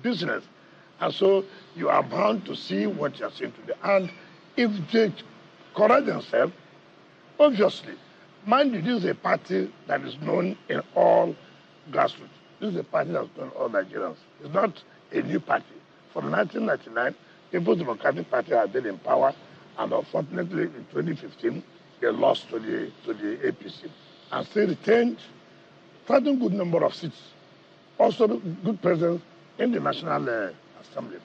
business. And so you are bound to see what you are seeing today. And if they correct themselves, obviously, mind you, this is a party that is known in all grassroots. This is a party that's known in all Nigerians. It's not a new party. From 1999, People's Democratic Party has been in power, and unfortunately, in 2015, they lost to the APC, and still retained quite a good number of seats. Also, good presence in the National Assembly.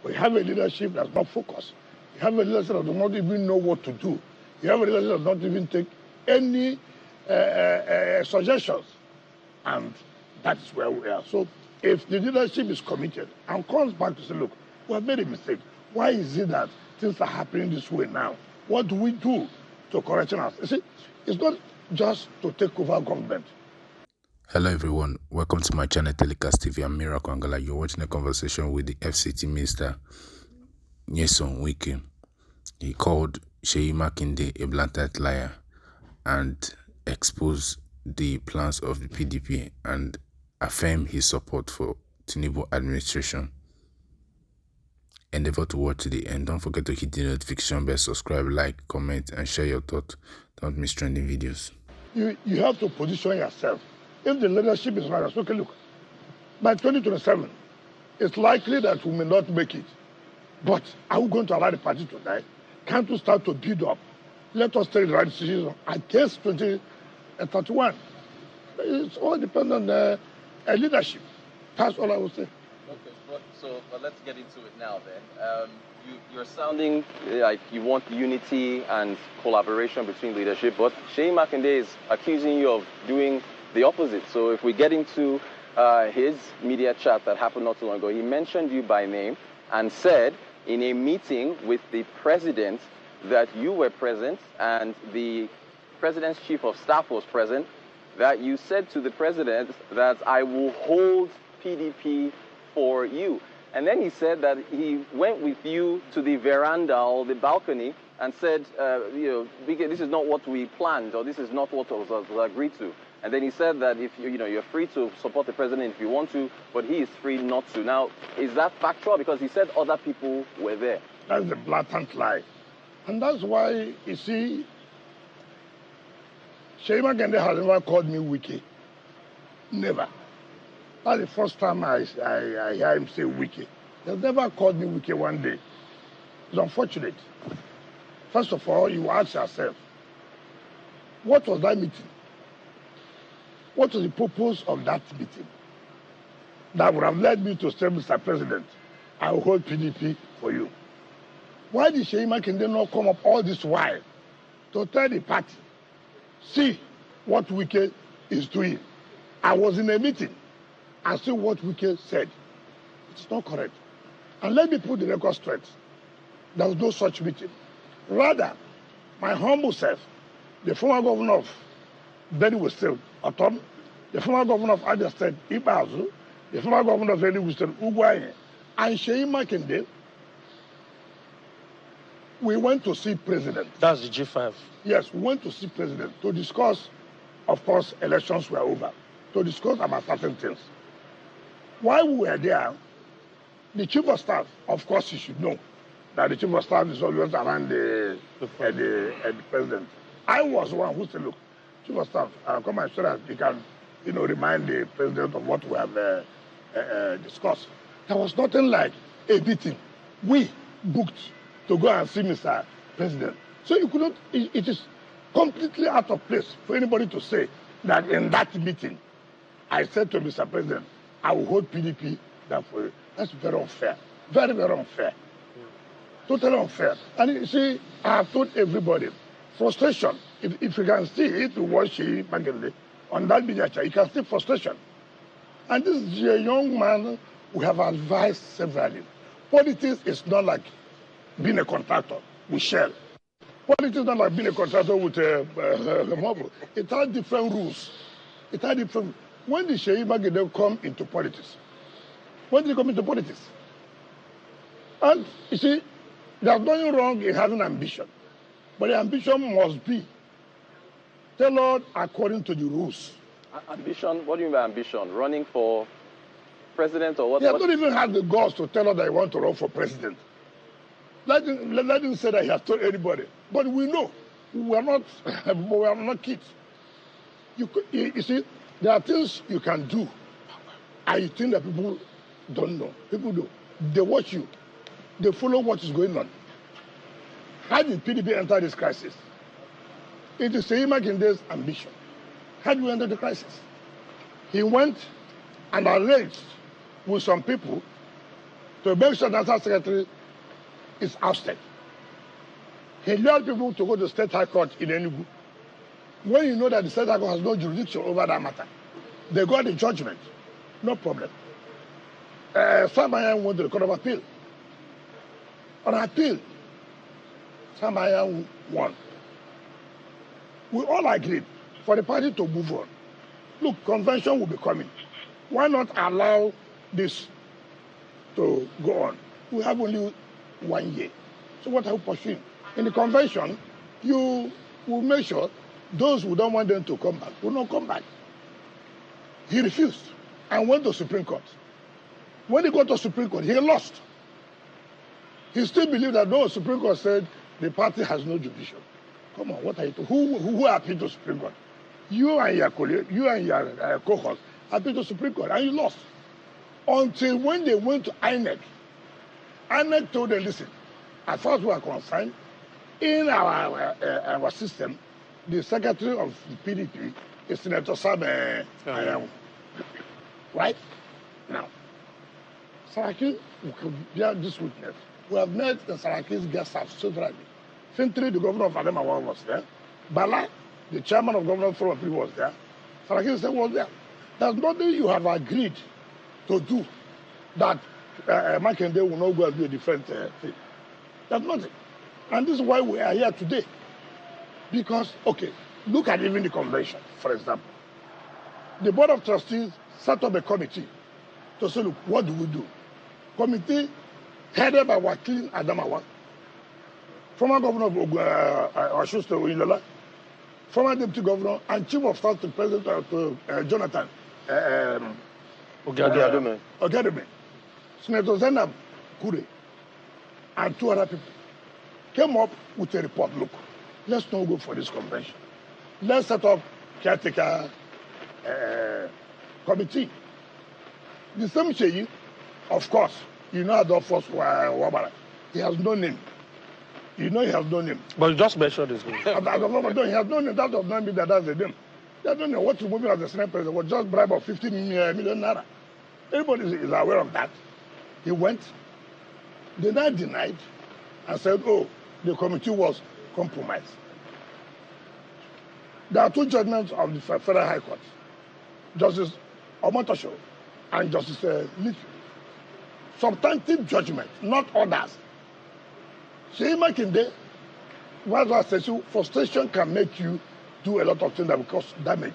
We have a leadership that's not focused. You have a leadership that does not even know what to do. You have a leadership that does not even take any suggestions. And that is where we are. So if the leadership is committed and comes back to say, look, we have made a mistake. Why is it that things are happening this way now? What do we do to correct us? You see, it's not just to take over government. Hello everyone, welcome to my channel Telecast TV. I'm Miracle Angala. You're watching a conversation with the FCT Minister Nyesom Wike. He called Seyi Makinde a blatant liar and exposed the plans of the PDP and affirmed his support for Tinubu administration. Endeavor to watch to the end. Don't forget to hit the notification bell, subscribe, like, comment, and share your thoughts. Don't miss trending videos. You have to position yourself. If the leadership is right, okay, look, by 2027, it's likely that we may not make it. But are we going to allow the party to die? Can't we start to build up? Let us take the right decision against 2031. It's all dependent on leadership. That's all I would say. Okay, but let's get into it now then. You're sounding like you want unity and collaboration between leadership, but Seyi Makinde is accusing you of doing the opposite. So if we get into his media chat that happened not too long ago, he mentioned you by name and said in a meeting with the president that you were present and the president's chief of staff was present, that you said to the president that I will hold PDP for you. And then he said that he went with you to the veranda or the balcony and said, this is not what we planned, or this is not what was agreed to. And then he said that if you're free to support the president if you want to, but he is free not to. Now, is that factual? Because he said other people were there. That's a blatant lie. And that's why, you see, Seyi Makinde has never called me Wike. Never. That's the first time I hear him say Wike. He has never called me Wike one day. It's unfortunate. First of all, you ask yourself, what was that meeting? What was the purpose of that meeting? That would have led me to say, Mr. President, I will hold PDP for you. Why did Seyi Makinde not come up all this while to tell the party, see what Wike is doing? I was in a meeting and see what Wike said. It's not correct. And let me put the record straight. There was no such meeting. Rather, my humble self, the former governor of Benue State, Otom, the former governor of Abia State, Ibazu, the former governor of Enugu State, Ugwuanyi, and Seyi Makinde, we went to see President. That's the G5. Yes, we went to see President to discuss, of course, elections were over, to discuss about certain things. While we were there, the chief of staff, of course, you should know that the chief of staff is always around the president. I was one who said, look, chief of staff, I'll come and show that you can, remind the president of what we have discussed. There was nothing like a meeting. We booked to go and see Mr. President. So you could not, it is completely out of place for anybody to say that in that meeting, I said to Mr. President, I will hold PDP that for you. That's very unfair. Very, very unfair. Totally unfair. And you see, I have told everybody, frustration, if you can see it, you watch Seyi Makinde on that media chat, you can see frustration. And this is a young man who have advised severally. Politics is not like being a contractor with Shell. Politics is not like being a contractor with a mobile. It has different rules. It has different. When did Seyi Makinde come into politics? When did he come into politics? And you see, there's nothing wrong in having ambition. But the ambition must be tailored according to the rules. Ambition? What do you mean by ambition? Running for president, or what? He has not even had the guts to tell us that he wants to run for president. Let him say that he has told anybody. But we know we are not kids. You see, there are things you can do, and you think that people don't know. People do. They watch you. They follow what is going on. How did PDP enter this crisis? It is Seyi Makinde's ambition. How did we enter the crisis? He went and arranged with some people to make sure the National Secretary is ousted. He allowed people to go to the State High Court in Enugu. When you know that the State High Court has no jurisdiction over that matter, they got the judgment. No problem. Samayan went to the Court of Appeal. On appeal, Samayan won. We all agreed for the party to move on. Look, convention will be coming. Why not allow this to go on? We have only 1 year. So what are we pursuing? In the convention, you will make sure those who don't want them to come back will not come back. He refused and went to Supreme Court. When he got to Supreme Court, he lost. He still believed that no, Supreme Court said the party has no jurisdiction. Come on, what are you doing? Who appealed to Supreme Court? You and your colleague, you and your co-host appealed to Supreme Court, and you lost. Until when they went to INEC, INEC told them, listen, as far as we are concerned, in our system, the secretary of the PDP is Senator Sam Ayawu. Right? Now, Saraki could bear this witness. We have met in Saraki's guest house severally. Fintri, the governor of Adamawa, was there. Bala, the chairman of Governor Forum, was there. Saraki was there. There's nothing you have agreed to do that Makinde will not go and do a different thing. There's nothing. And this is why we are here today. Because, okay, look at even the convention, for example. The Board of Trustees set up a committee to say, look, what do we do? Committee headed by Wakil Adamawa, former governor of Oshuste Oyinlola, former deputy governor and chief of staff to President Jonathan Ogedeme, Senator Zainab Kure, and 2 other people came up with a report. Look, let's not go for this convention. Let's set up caretaker committee. The same Seyi, of course, you know Adolphus Wabara. He has no name. You know he has no name. But you just mentioned his name. He has no name. That does not mean that that's the name. They don't know what removing as the Senate president was just bribe of 50 million naira. Everybody is aware of that. He went, they now denied and said, oh, the committee was compromised. There are 2 judgments of the Federal High Court, Justice Omotosho and Justice Little. Substantive judgment, not orders. Seyi Makinde, what I said, frustration can make you do a lot of things that will cause damage.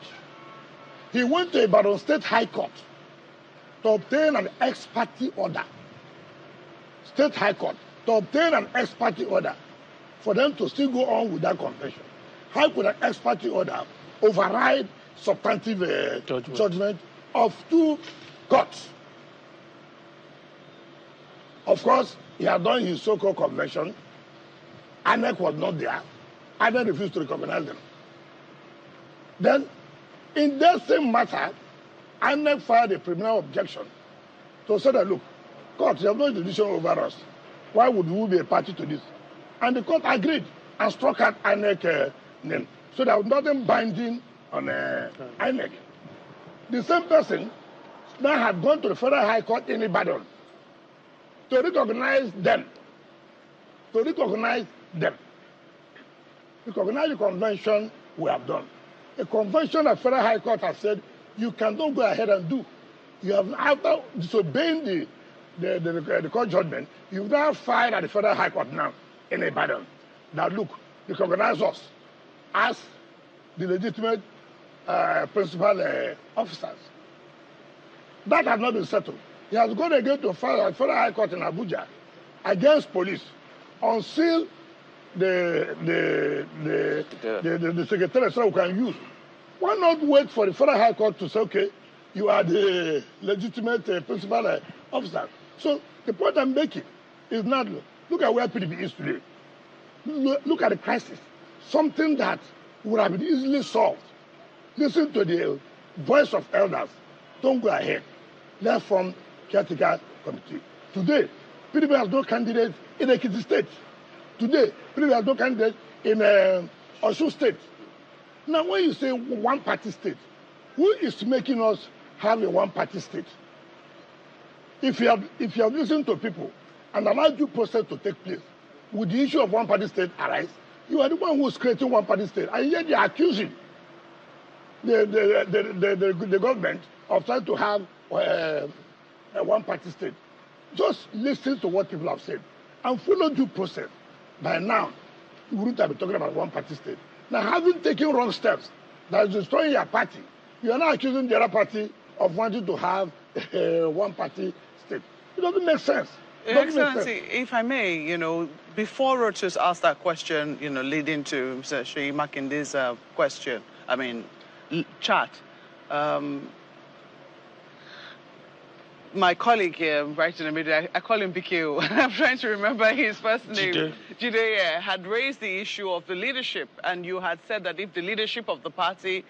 He went to Ibadan State High Court to obtain an ex parte order. State High Court to obtain an ex parte order for them to still go on with that convention. How could an ex parte order override substantive judgment of 2 courts? Of course, he had done his so-called convention. INEC was not there. INEC refused to recognize them. Then, in that same matter, INEC filed a preliminary objection to say that, look, court, you have no jurisdiction over us. Why would we be a party to this? And the court agreed and struck out INEC name. So there was nothing binding on INEC. The same person now had gone to the Federal High Court in Ibadan to recognize them. Recognize the convention we have done. A convention that Federal High Court has said you cannot go ahead and do. You have, after disobeying the court judgment, you've now filed at the Federal High Court now in Ibadan. Now look, recognize us as the legitimate principal officers. That has not been settled. He has gone again to file at Federal High Court in Abuja against police until the secretary said we can use. Why not wait for the Federal High Court to say, okay, you are the legitimate principal officer. So the point I'm making is not, look at where PDP is today. Look at the crisis. Something that would have been easily solved. Listen to the voice of elders. Don't go ahead. Let's form caretaker committee. Today, PDP has no candidate in Ekiti State. Today, PDP has no candidate in Osun State. Now, when you say one-party state, who is making us have a one-party state? If you have listened to people and allowed due process to take place, would the issue of one-party state arise? You are the one who is creating one-party state, and yet they are accusing the government of trying to have a one-party state. Just listen to what people have said and follow due process. By now, you wouldn't have been talking about one-party state. Now, having taken wrong steps that is destroying your party, you are now accusing the other party of wanting to have a one-party state. It doesn't make sense. Excellency, if I may, before Rotus asked that question, leading to Mr. Seyi Makinde's question, chat, my colleague here, right in the middle, I call him BKO. I'm trying to remember his first name. Jide had raised the issue of the leadership, and you had said that if the leadership of the party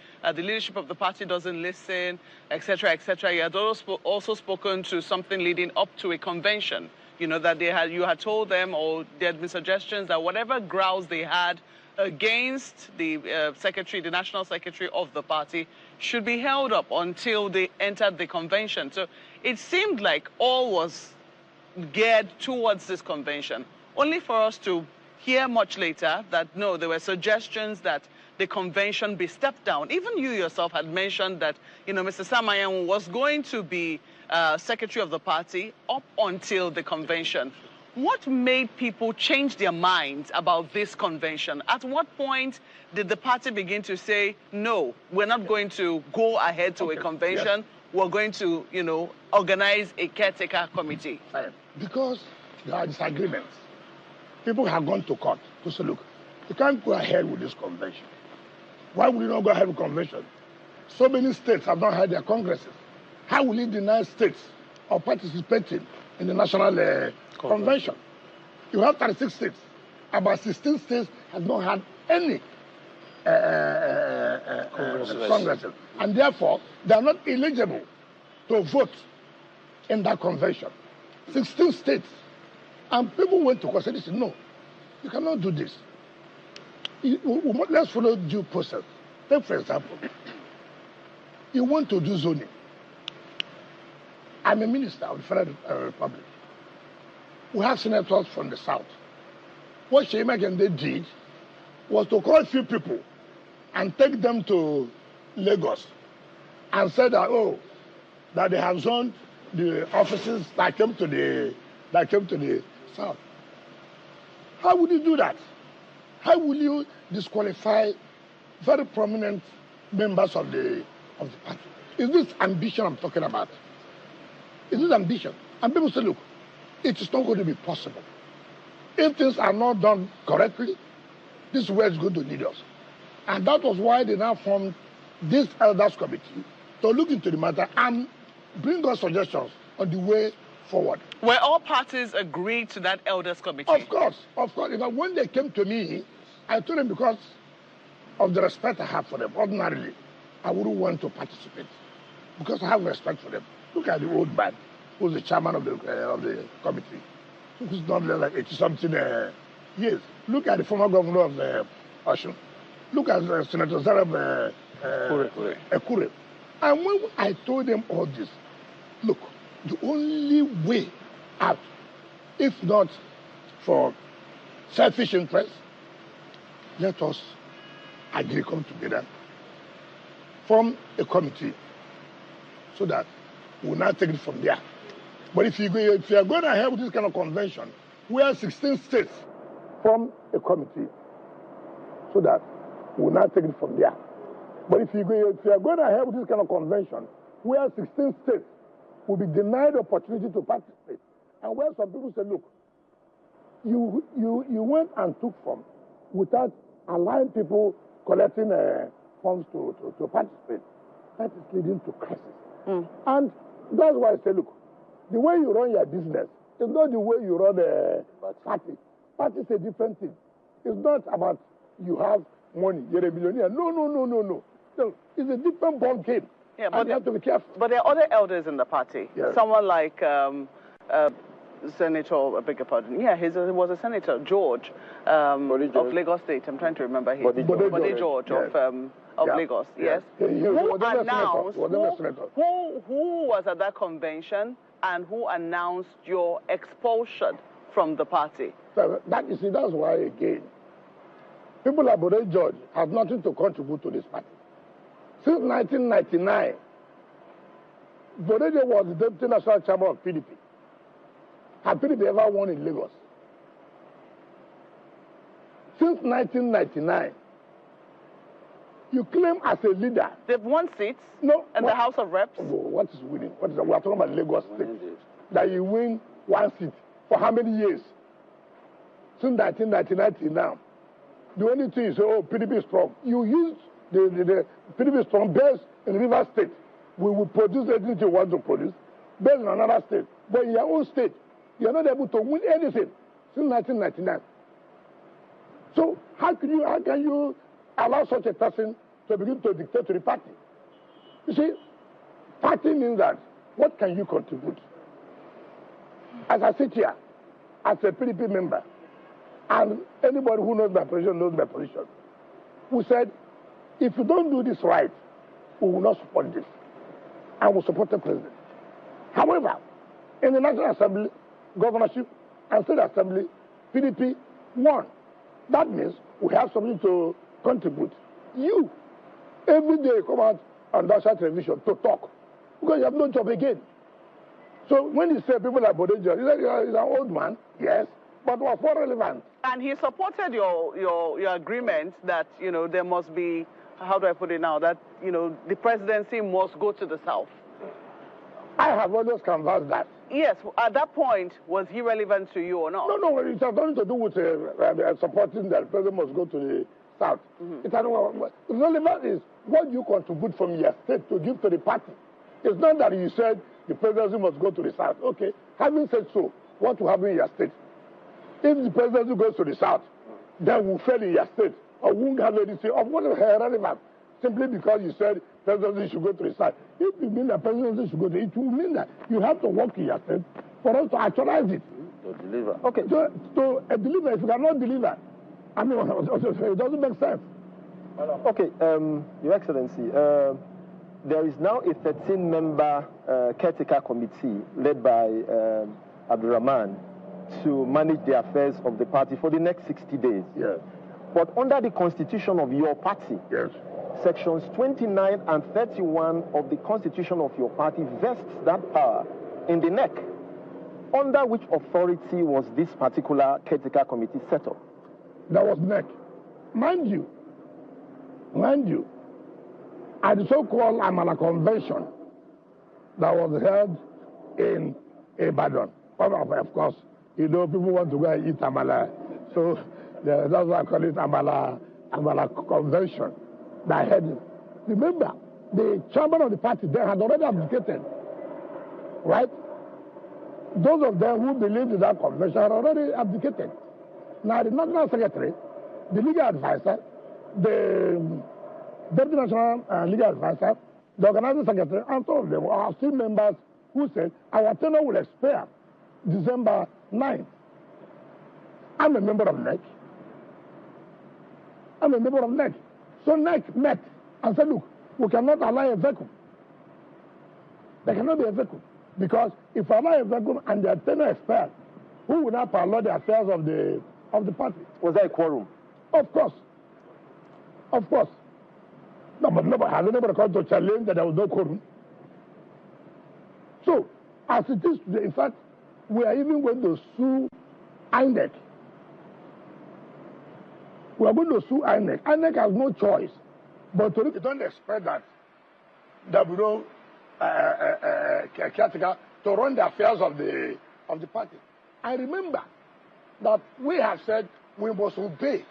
doesn't listen, etc., etc. You had also spoken to something leading up to a convention. That you had told them, or there had been suggestions that whatever grounds they had against the the national secretary of the party, should be held up until they entered the convention. So it seemed like all was geared towards this convention, only for us to hear much later that no, there were suggestions that the convention be stepped down. Even you yourself had mentioned that, Mr. Samayan was going to be secretary of the party up until the convention. What made people change their minds about this convention? At what point did the party begin to say, no, we're not going to go ahead to a convention, we're going to, organize a caretaker committee? Because there are disagreements. People have gone to court to say, look, you can't go ahead with this convention. Why would you not go ahead with convention? So many states have not had their congresses. How will you deny states of participating in the national convention? You have 36 states. About 16 states have not had any congresses. And therefore, they are not eligible to vote in that convention. 16 states. And people went to court and said, no, you cannot do this. Let's follow due process. Take, for example, you want to do zoning. I'm a minister of the Federal Republic. We have senators from the South. What Seyi Makinde did was to call a few people and take them to Lagos and said that, that they have zoned the offices that came to the South. How would you do that? How will you disqualify very prominent members of the party? Is this ambition I'm talking about? Is this ambition? And people say, look, it is not going to be possible. If things are not done correctly, this is where it's going to lead us. And that was why they now formed this elders committee to look into the matter and bring us suggestions on the way forward. Were all parties agreed to that elders committee? Of course, of course. Even when they came to me, I told them because of the respect I have for them. Ordinarily, I wouldn't want to participate because I have respect for them. Look at the old man who's the chairman of the committee, who's not like 80-something years. Look at the former governor of Osun. Look at Senator Zarab Ekure. And when I told them all this, look, the only way out, if not for selfish interest, let us agree, come together, form a committee so that we'll now take it from there. But if you are going ahead with this kind of convention, where 16 states form a committee so that we'll now take it from there. But if you are going ahead with this kind of convention, where 16 states will be denied the opportunity to participate, and where some people say, look, you went and took form without allowing people collecting funds to participate, that is leading to crisis. And that's why I say, look, the way you run your business is not the way you run a party. Party is a different thing. It's not about you have money, you're a millionaire. No. No, it's a different ball game. Yeah, but you have to be careful. But there are other elders in the party. Yes. Someone like Senator, I beg your pardon. Yeah, he was a senator, George, of Lagos State. I'm trying to remember him. Bode George of Lagos. Yes. Who announced? Who was at that convention and who announced your expulsion from the party? So you see, that's why again, people like Bode George have nothing to contribute to this party. Since 1999, Bode George was the deputy national chairman of PDP. Has PDP ever won in Lagos? Since 1999, you claim as a leader. They've won seats in the House of Reps? What is winning? We are talking about Lagos State. That you win one seat for how many years? Since 1999 till now. The only thing is, PDP is strong. You use the PDP strong based in River State. We will produce anything you want to produce based on another state. But in your own state, you are not able to win anything since 1999. So how can you allow such a person to begin to dictate to the party? You see, party means that what can you contribute? As I sit here, as a PDP member, and anybody who knows my position knows my position, we said, if you don't do this right, we will not support this. And we'll support the president. However, in the National Assembly, governorship, and state assembly, PDP won. That means we have something to contribute. You, every day, come out on national television to talk, because you have no job again. So when you say people like Bode George, he's an old man, yes, but was more relevant. And he supported your agreement that, there must be, how do I put it now, that, the presidency must go to the South. I have always canvassed that. Yes, at that point, was he relevant to you or not? No, it has nothing to do with supporting that the president must go to the South. Mm-hmm. Relevant is what you contribute from your state to give to the party. It's not that you said the presidency must go to the South. Okay, having said so, what will happen in your state? If the presidency goes to the South, then we'll fail in your state, or won't have anything of what is relevant, simply because you said presidency should go to the South. If you mean that presidency should go to it will mean that you have to work in your state for us to actualize it. To deliver. Okay, to deliver. If you cannot deliver, I mean, it doesn't make sense. Okay, Your Excellency, there is now a 13-member caretaker committee led by Abdurrahman to manage the affairs of the party for the next 60 days. Yes. But under the constitution of your party, yes, sections 29 and 31 of the constitution of your party vests that power in the NEC. Under which authority was this particular caretaker committee set up? That was NEC. Mind you, at the so-called Amala Convention that was held in Ibadan. Of course, people want to go and eat Amala. So that's why I call it Amala Convention. That had, remember, the chairman of the party then had already abdicated, right? Those of them who believed in that convention had already abdicated. Now, the national secretary, the legal advisor, the deputy national legal advisor, the organizing secretary, and all of them are still members who said our tenure will expire December 9th. I'm a member of NEC. So NEC met and said, look, we cannot allow a vacuum. There cannot be a vacuum. Because if I allow a vacuum and their tenure expires, who will not allow the affairs of the party? Was there a quorum? Of course. No, but has anybody come to challenge that there was no quorum? So, as it is today, in fact, we are even going to sue INEC. We are going to sue INEC. INEC has no choice but to... You don't expect that there will no caretaker to run the affairs of the party. I remember that we have said we must obey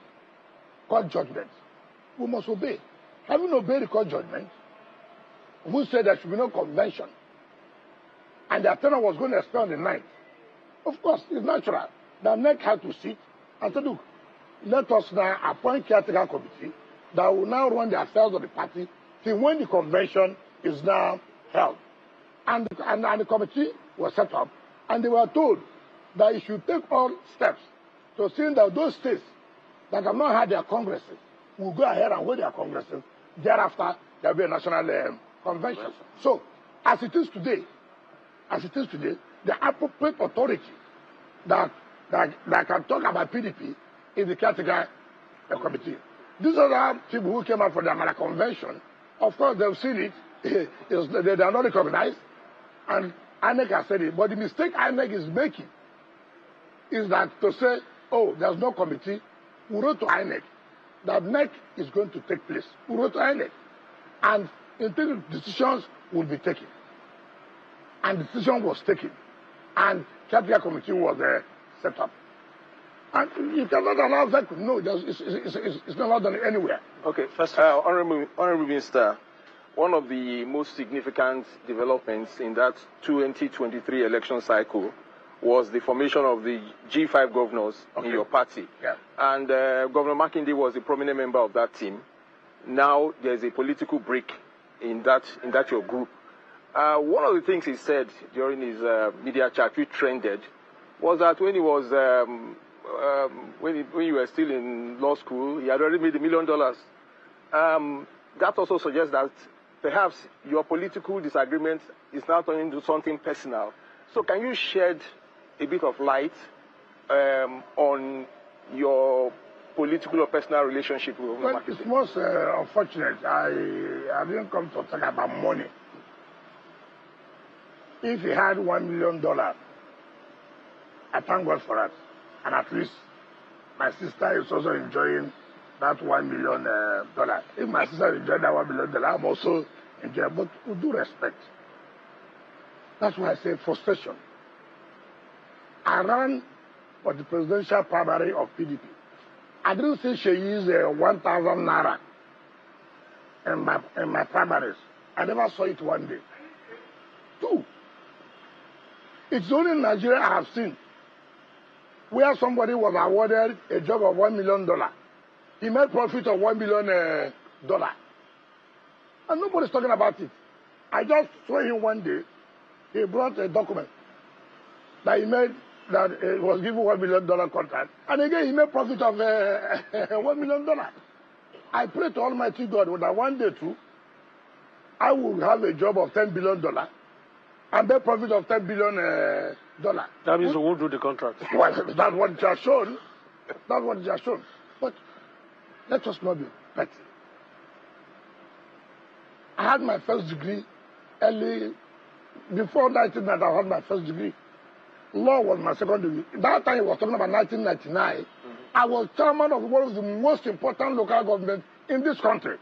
court judgments. We must obey. Having obeyed the court judgment, who said there should be no convention, and the tenor was going to expire on the 9th. Of course, it's natural. The NEC had to sit and say, look, let us now appoint caretaker committee that will now run the affairs of the party till when the convention is now held. And the committee was set up, and they were told that it should take all steps to see that those states that have not had their congresses will go ahead and hold their congresses. Thereafter, there will be a national convention. So, as it is today, the appropriate authority that can talk about PDP is the caretaker committee. These other people who came out for the Amala convention, of course, they've seen it. They are not recognized, and INEC has said it. But the mistake INEC is making is that to say, oh, there's no committee. We wrote to INEC that NEC is going to take place. We wrote to INEC, and until decisions will be taken. And the decision was taken, and caretaker committee was set up. And you cannot allow that. No, it's not done anywhere. Okay, first, Honorable Minister, one of the most significant developments in that 2023 election cycle was the formation of the G5 governors in your party. Yeah. And Governor Makinde was a prominent member of that team. Now there's a political break in that your group. One of the things he said during his media chat, which trended, was that when he was when you were still in law school, he had already made $1 million. That also suggests that perhaps your political disagreement is now turning into something personal. So can you shed a bit of light on your political or personal relationship with Well, it's most unfortunate. I didn't come to talk about money. If he had $1 million, I thank God for that. And at least my sister is also enjoying that $1 million. If my sister enjoyed that $1 million, I'm also enjoying. But with due respect, that's why I say frustration. I ran for the presidential primary of PDP. I didn't say she used 1,000 naira in my primaries. I never saw it one day. Two, it's only in Nigeria I have seen where somebody was awarded a job of $1 million. He made profit of $1 million. And nobody's talking about it. I just saw him one day. He brought a document that he made, that was given $1 million contract. And again, he made profit of $1 million. I pray to Almighty God that one day too, I will have a job of $10 billion and make profit of $10 billion. That means we won't do the contract. Well, that's what it has shown. That's what it has shown. But let us not be petty. I had my first degree early, before 1990, I had my first degree. Law was my second degree. That time he was talking about 1999. I was chairman of one of the most important local governments in this country.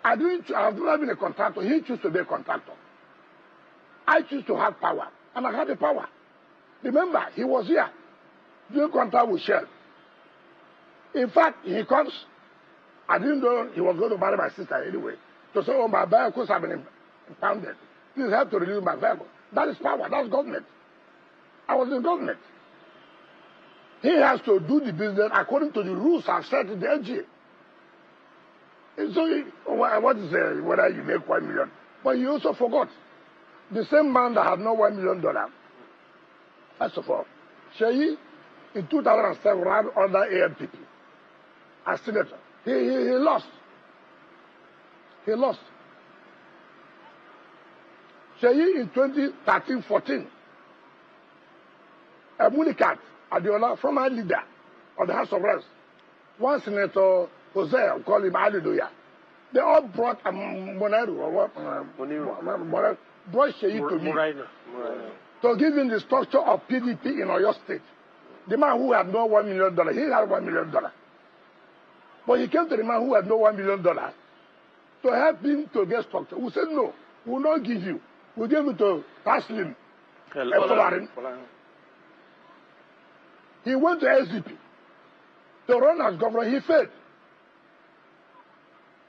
I have never been a contractor. He chose to be a contractor. I choose to have power, and I had the power. Remember, he was here doing contract with Shell. In fact, he comes. I didn't know he was going to marry my sister anyway. To say, oh, my vehicles have been impounded. Please help to release my vehicle. That is power. That's government. I was in government. He has to do the business according to the rules I've set in the LGA. So, what is whether you make $1 million? But you also forgot. The same man that had no $1 million. First of all, Seyi, in 2007, ran under AMPP as senator. He lost. He lost. Seyi in 2013-14, a Munikat Adiola, former leader of the House of Reps, one Senator Jose, we call him Alidoya, they all brought Moneru, brought Seyi to me to give him the structure of PDP in Oyo State. The man who had no $1 million, he had $1 million. But he came to the man who had no $1 million to help him to get structure. We said, no, we will not give you. We gave it to Taslim. He went to SDP to run as governor. He failed.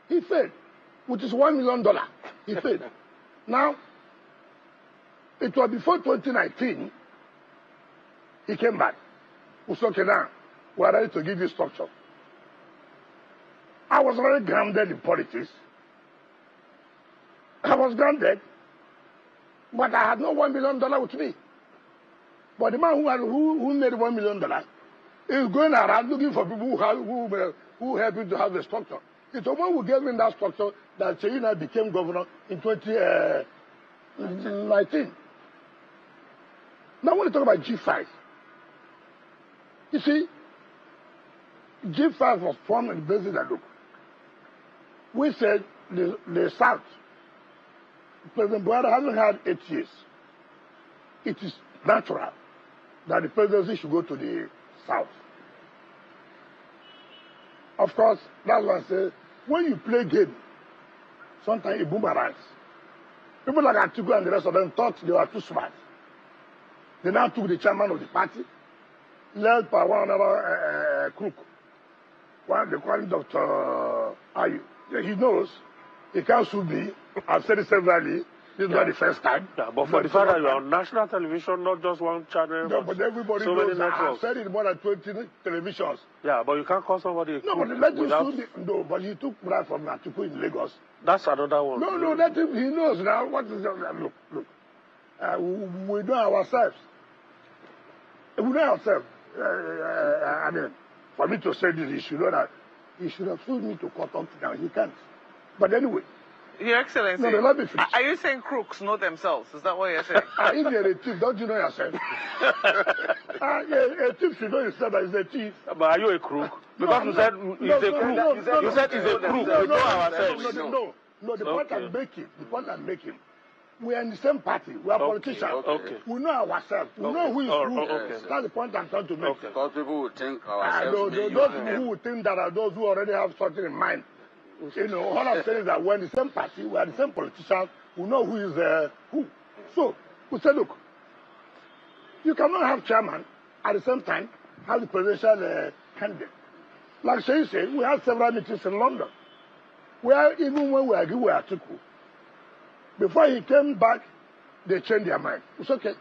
He failed. with his $1 million. He paid. Now, it was before 2019, he came back. We said, okay, now, we are ready to give you structure. I was very grounded in politics. I was grounded, but I had no $1 million with me. But the man who made $1 million is going around looking for people who help him to have the structure. It's the one who gave him that structure that Seyi became governor in 2019. Now, when you talk about G5, you see, G5 was formed on the basis that, look, we said the South, President Bola hasn't had 8 years. It is natural that the presidency should go to the South. Of course, that's why I say, when you play game, sometimes it boomerangs. People like Atiku and the rest of them thought they were too smart. They now took the chairman of the party, led by one another crook. One, they call him Dr. Ayu. He knows he can't sue me. I've said it severally. This is not the first time. Yeah, but for the fact that you are on national television, not just one channel. No, but everybody so knows. Many I've said it more than 20 televisions. Yeah, but you can't call somebody. No, but let him sue me. No, but he took bribe from Atiku in Lagos. That's another one. No, let him. He knows now. What is that? Look. We know ourselves. We know ourselves. I mean, for me to say this, he should know that he should have sued me to court up now. He can't. But anyway. Your Excellency, no, let me finish. Are you saying crooks know themselves? Is that what you're saying? If you're a thief, don't you know yourself? A thief should know himself that he's a thief. But are you a crook? Because you said he's a crook. You said he's a crook. We know ourselves. No, the point I'm making, we are in the same party. We are politicians. Okay. We know ourselves. We know who is who. Okay. That's the point I'm trying to make. Okay. Because people would think ourselves. Those people who would think that are those who already have something in mind. You know, all I'm saying is that we're in the same party, we are the same politicians, we know who is who. So, we say, look, you cannot have chairman at the same time have the presidential candidate. Like Seyi said, we had several meetings in London, where even when we agree with Atiku, before he came back, they changed their mind. It's okay.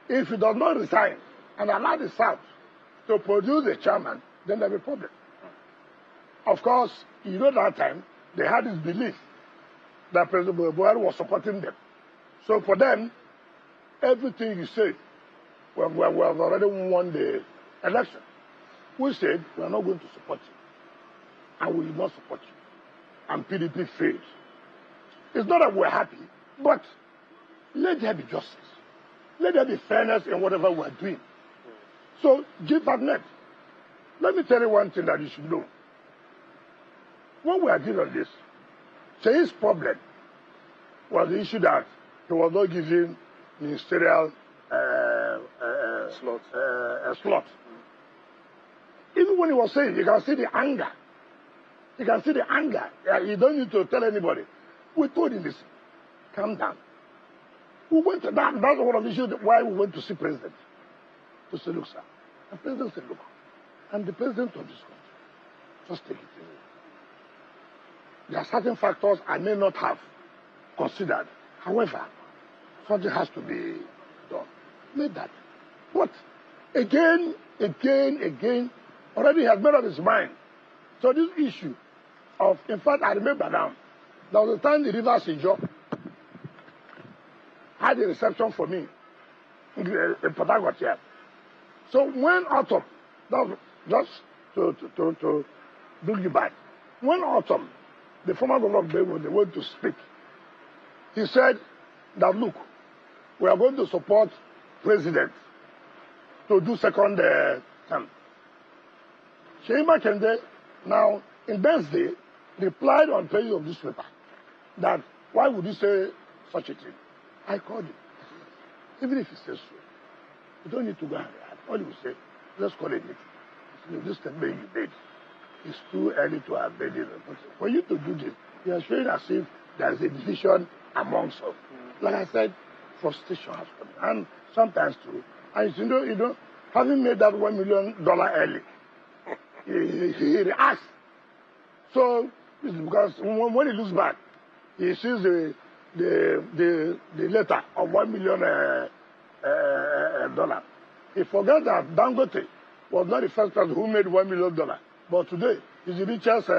If he does not resign and allow the South to produce a chairman, then there'll be a problem. Of course, you know that time, they had this belief that President Bola was supporting them. So for them, everything you say, we have already won the election. We said, we are not going to support you. And we will not support you. And PDP failed. It's not that we're happy, but let there be justice. Let there be fairness in whatever we're doing. So, G5net, let me tell you one thing that you should know. When we are dealing on this, Seyi's problem was the issue that he was not given ministerial slot. Even when he was saying, you can see the anger. You can see the anger. You don't need to tell anybody. We told him this. Calm down. We went to that. That's one of the issues why we went to see President. To say, look, sir. And the President said, look, I'm the President of this country. Just take it easy. There are certain factors I may not have considered. However, something has to be done. Made that. But again, already he has made up his mind. So this issue of, in fact, I remember now, there was a time the Rivers Ijo had a reception for me in Port Harcourt here. So when autumn, that was just to bring you back, when autumn, the former governor of Benue, they went to speak. He said that, look, we are going to support president to do second term. Seyi Makinde, now, in Wednesday, replied on page of this paper that, why would you say such a thing? I called him. Even if he says so, you don't need to go and react. All you will say, let's call it meeting. This campaign you did. It's too early to have made it. For you to do this, you are showing as if there's a division amongst us. Like I said, frustration has come. And sometimes too, and you know, having made that $1 million early, he reacts. So Because when he looks back, he sees the letter of $1 million dollar. He forgets that Dangote was not the first person who made $1 million, but today he's the richest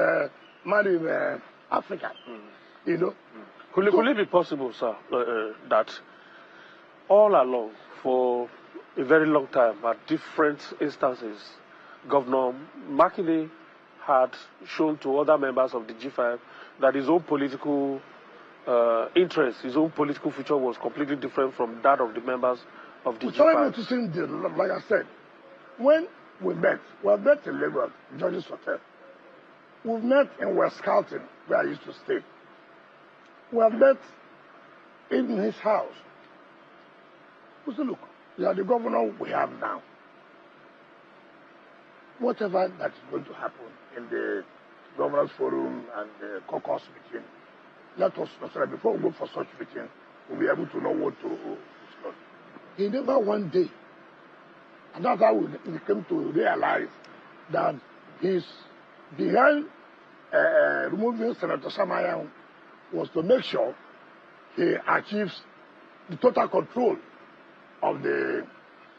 man in Africa. You know. Could it be possible, sir, that all along, for a very long time, at different instances, Governor Makinde had shown to other members of the G5 that his own political interest, his own political future was completely different from that of the members of the G5? We started noticing this, like I said, when we met in Lagos, George's Hotel. We met in West Carlton, where I used to stay. We have met in his house. We said, look, you are the governor we have now. Whatever that is going to happen in the governor's forum and the caucus meeting, let us know, before we go for such meeting, we'll be able to know what to discuss. He never one day, and that's how we came to realize that he's behind removing Senator Samayan was to make sure he achieves the total control of the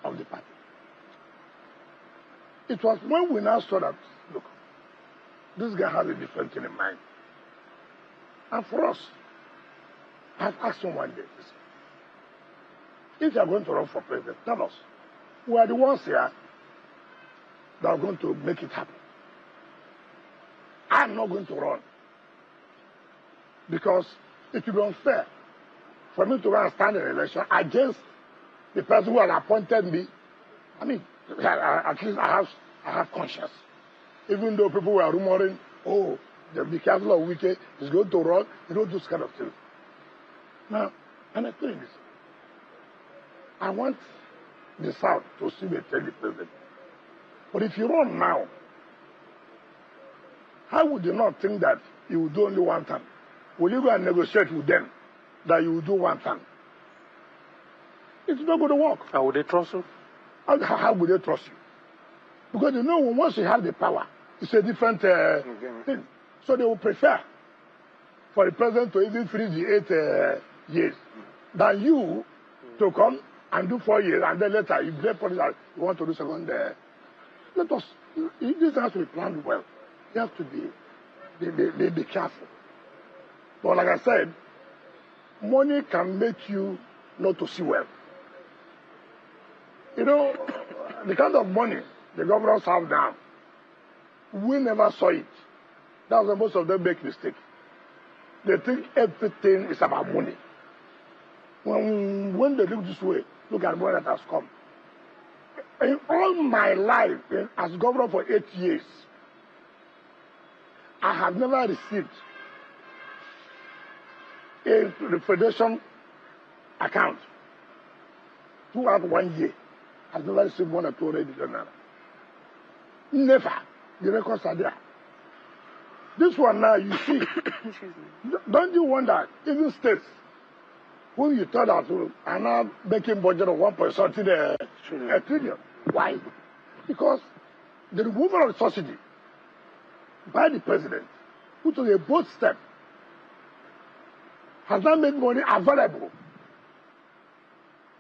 party. It was when we now saw that, look, this guy has a different thing in mind. And for us, I've asked him one day, if you are going to run for president, tell us. We are the ones here that are going to make it happen. I'm not going to run. Because it will be unfair for me to run and stand in an election against the person who has appointed me. I mean, at least I have conscience. Even though people were rumoring, oh, the council of Wike is going to run, you don't do this kind of thing. Now, and I'm telling you this. I want the South to see me tell the president. But if you run now, how would you not think that you will do only one time? Will you go and negotiate with them that you will do one time? It's not going to work. How would they trust you? How would they trust you? Because you know, once you have the power, it's a different thing. So they will prefer for the president to even finish the 8 years than you to come and do 4 years and then later you blame politics, you want to do second. Let us. This has to be planned well. You have to be careful. But like I said, money can make you not to see well. You know, the kind of money the governors have now, we never saw it. That's why most of them make mistakes. They think everything is about money. When they look this way, look at money that has come. In all my life, as governor for 8 years, I have never received a refrigeration account throughout 1 year. I've never received more than 200 million. Never. The records are there. This one now, you see, don't you wonder, even states, who you thought that are now making budget of 1.something trillion. Why? Because the removal of the subsidy by the president, who took a bold step, has now made money available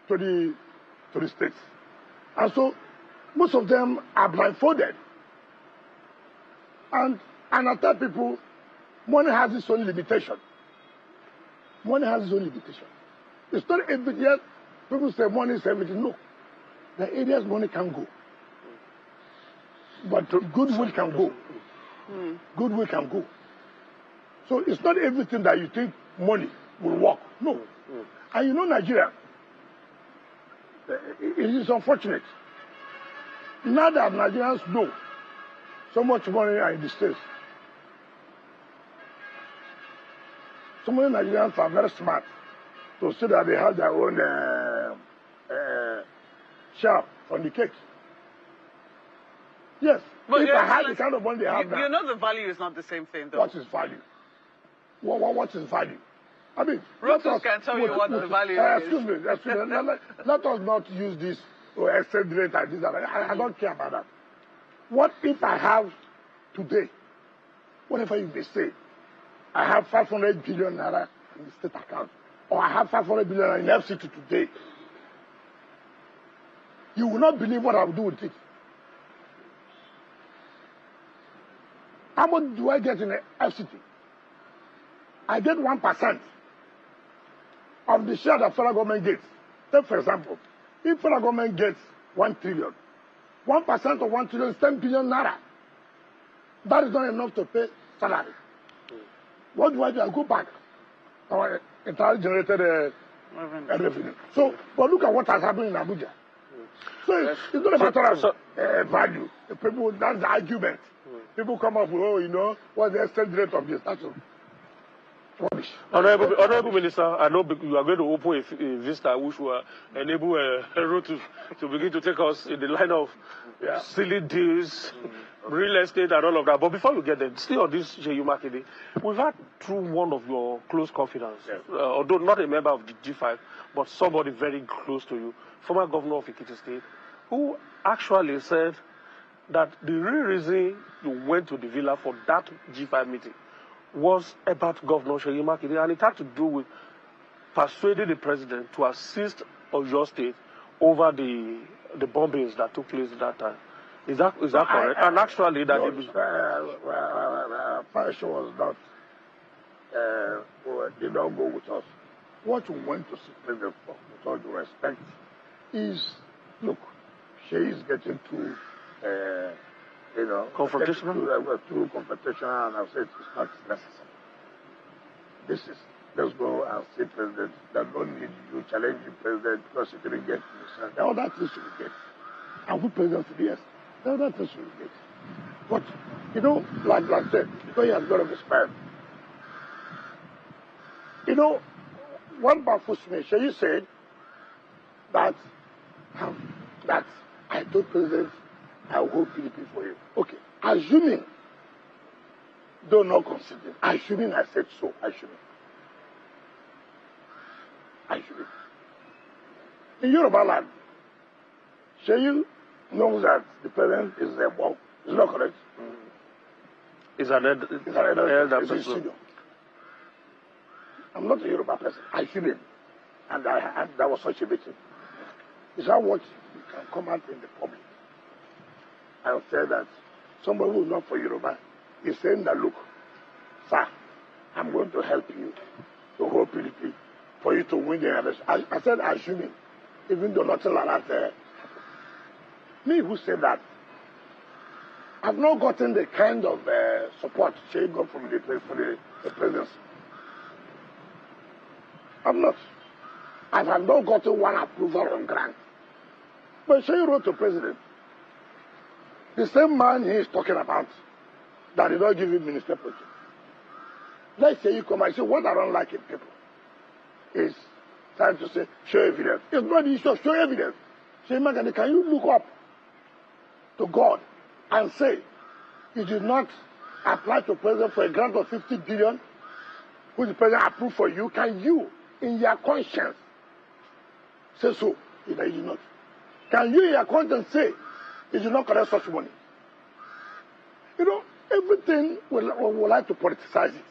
to the states. And so most of them are blindfolded. And I tell people, money has its own limitation. Money has its own limitation. It's not everything. Yet people say money is everything. No. The areas money can go. But goodwill can go. Goodwill can go. So it's not everything that you think money will work. No. And you know Nigeria, it is unfortunate. Now that Nigerians know so much money are in the States, so many Nigerians are very smart to see that they have their own share from the cake. Yes. But if I have the kind of money they have now. You know the value is not the same thing, though. What is value? What is value? I mean, Reuters can tell you what the value is. Excuse me. Let us not use this exchange rate and this. I don't care about that. What if I have today, whatever you may say, I have 500 billion naira in the state account, or I have 500 billion naira in FCT today, you will not believe what I will do with it. How much do I get in the FCT? I get 1% of the share that federal government gets. Take for example, if federal government gets 1 trillion, 1% of 1 trillion is 10 billion naira. That is not enough to pay salary. What do? I go back. Our entirely generated revenue. So, but look at what has happened in Abuja. So it's not a matter of value. The people, that's the argument. People come up with, oh, you know, what's the exchange rate of this? That's rubbish. Honorable Minister, I know you are going to open a vista which will enable Hero to begin to take us in the line of silly deals, real estate and all of that. But before we get there, still on this Seyi Makinde, we've had through one of your close confidants, although not a member of the G5, but somebody very close to you, former governor of Ekiti State, who actually said that the real reason you went to the villa for that G5 meeting was about Governor Seyi Makinde, and it had to do with persuading the president to assist Oyo State over the bombings that took place at that time. Is that correct? And actually, that Passion was not did not go with us. What we went to see President for, with all due respect, is look, Seyi is getting to confrontation. Through confrontation, and I've said it's not necessary. This is let's go and see President. That don't need you challenge the President because he didn't get this. The other things you will get. And who President to be yes. The other things you will get. But you know, like I said, because he has got to be spared. You know, one powerful Seyi said that I told President I will hold PDP for you. Okay. Assuming, though not considering, assuming I said so, assuming. In Yoruba land, Seyi knows that the president is a bomb. Is not correct? Is an elder person. I'm not a Yoruba person. I shouldn't. And there was such a meeting. Is that what you can come out in the public? I'll say that somebody who is not for Yoruba is saying that, look, sir, I'm going to help you to hold PDP for you to win the election. I said, assuming, even though nothing like that. Me who said that, I've not gotten the kind of support Seyi got from the presidency. I'm not. I have not gotten one approval on grant. But Seyi wrote to president. The same man he is talking about that did not give him minister position. Let's say you come and say, what I don't like in people is trying to say, show evidence. It's not the issue of show evidence. Seyi Makinde, can you look up to God and say, you did not apply to president for a grant of 50 billion, which the president approved for you? Can you, in your conscience, say so? That you did not. Can you, in your conscience, say, you did not collect such money? You know, everything we like to politicize it.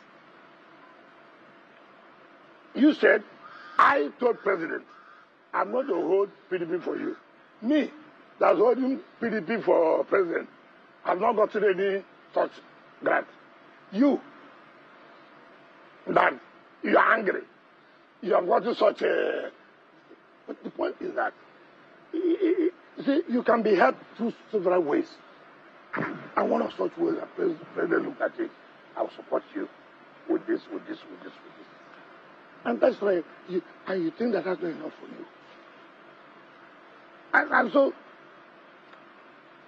You said, I told President, I'm going to hold PDP for you. Me, that's holding PDP for President, I've not gotten any such grant. You, that you are angry, you have gotten such a... But the point is that, see, you can be helped through several ways. And one of such ways that President looked at it, I will support you with this, with this, with this, with this. And that's why, you think that that's not enough for you. And so,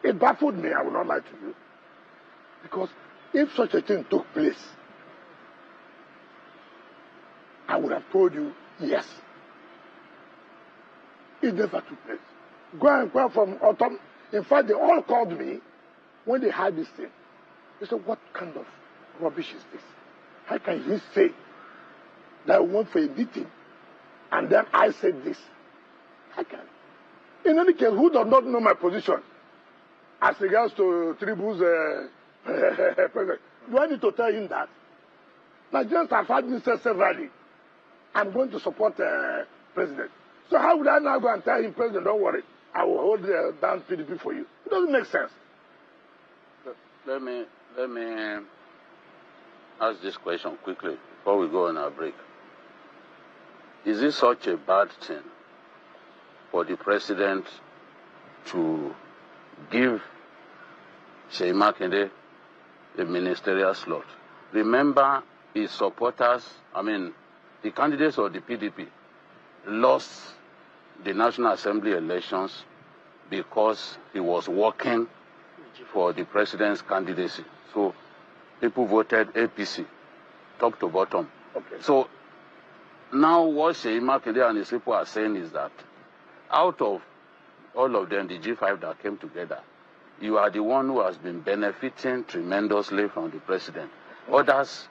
it baffled me, I will not lie to you. Because if such a thing took place, I would have told you, yes. It never took place. Go from autumn. In fact, they all called me when they heard this thing. They said, what kind of rubbish is this? How can he say that I went for a meeting and then I said this? How can? In any case, who does not know my position as regards to Tribu's president? Do I need to tell him that? Nigerians have had me say severally, I'm going to support the president. So how would I now go and tell him, President, don't worry, I will hold down PDP for you? It doesn't make sense. Let me ask this question quickly before we go on our break. Is it such a bad thing for the president to give Seyi Makinde a ministerial slot? Remember, his supporters, the candidates of the PDP lost the National Assembly elections because he was working for the president's candidacy. So people voted APC, top to bottom. Okay. So now what Seyi Makinde and his people are saying is that out of all of them, the G5 that came together, you are the one who has been benefiting tremendously from the president. Others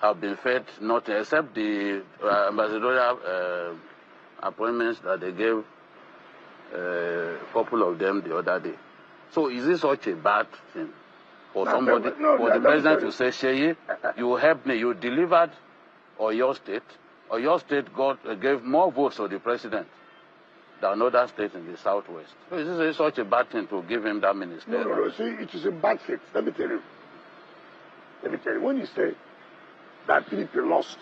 have been fed nothing except the ambassadorial appointments that they gave a couple of them the other day. So is this such a bad thing for somebody, for the president to say, Seyi, you helped me, you delivered Oyo State gave more votes to the president than other states in the southwest. So is this such a bad thing to give him that minister? No. See, it is a bad thing. Let me tell you. When you say that PDP lost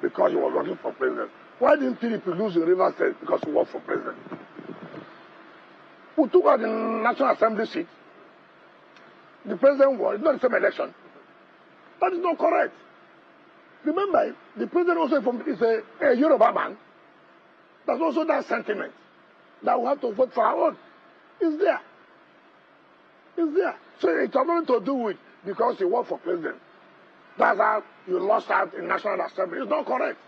because he was working for president, why didn't PDP lose in Rivers State because he worked for president? Who took out the National Assembly seat? The president won. It's not the same election. That is not correct. Remember, the president also is a Yoruba man. There's also that sentiment that we have to vote for our own. It's there. It's there. So it's nothing to do with because you work for president. That's how you lost out in National Assembly. It's not correct.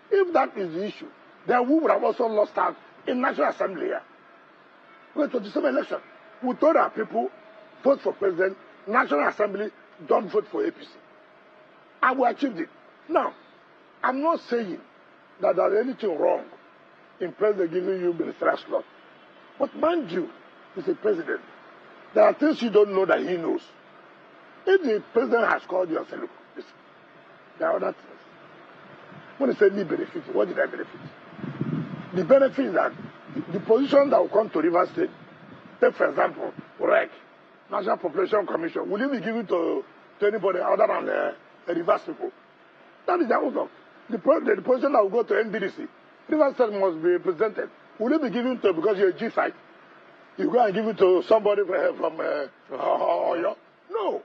If that is the issue, then we would have also lost out in National Assembly here. Wait to the same election. We told our people, vote for president, National Assembly, don't vote for APC. And we achieved it. Now, I'm not saying that there's anything wrong in president giving you ministerial slot. But mind you, he's a president. There are things you don't know that he knows. If the president has called you and said, look, listen, there are other things. When he said me benefit, what did I benefit? The benefit is that the position that will come to Rivers State, take for example, REC, National Population Commission, will it be given to anybody other than the Rivers people? That is the outcome. The position that will go to NBDC, Rivers State must be represented. Will it be given to, because you're a G5, you go and give it to somebody from Oyo? No.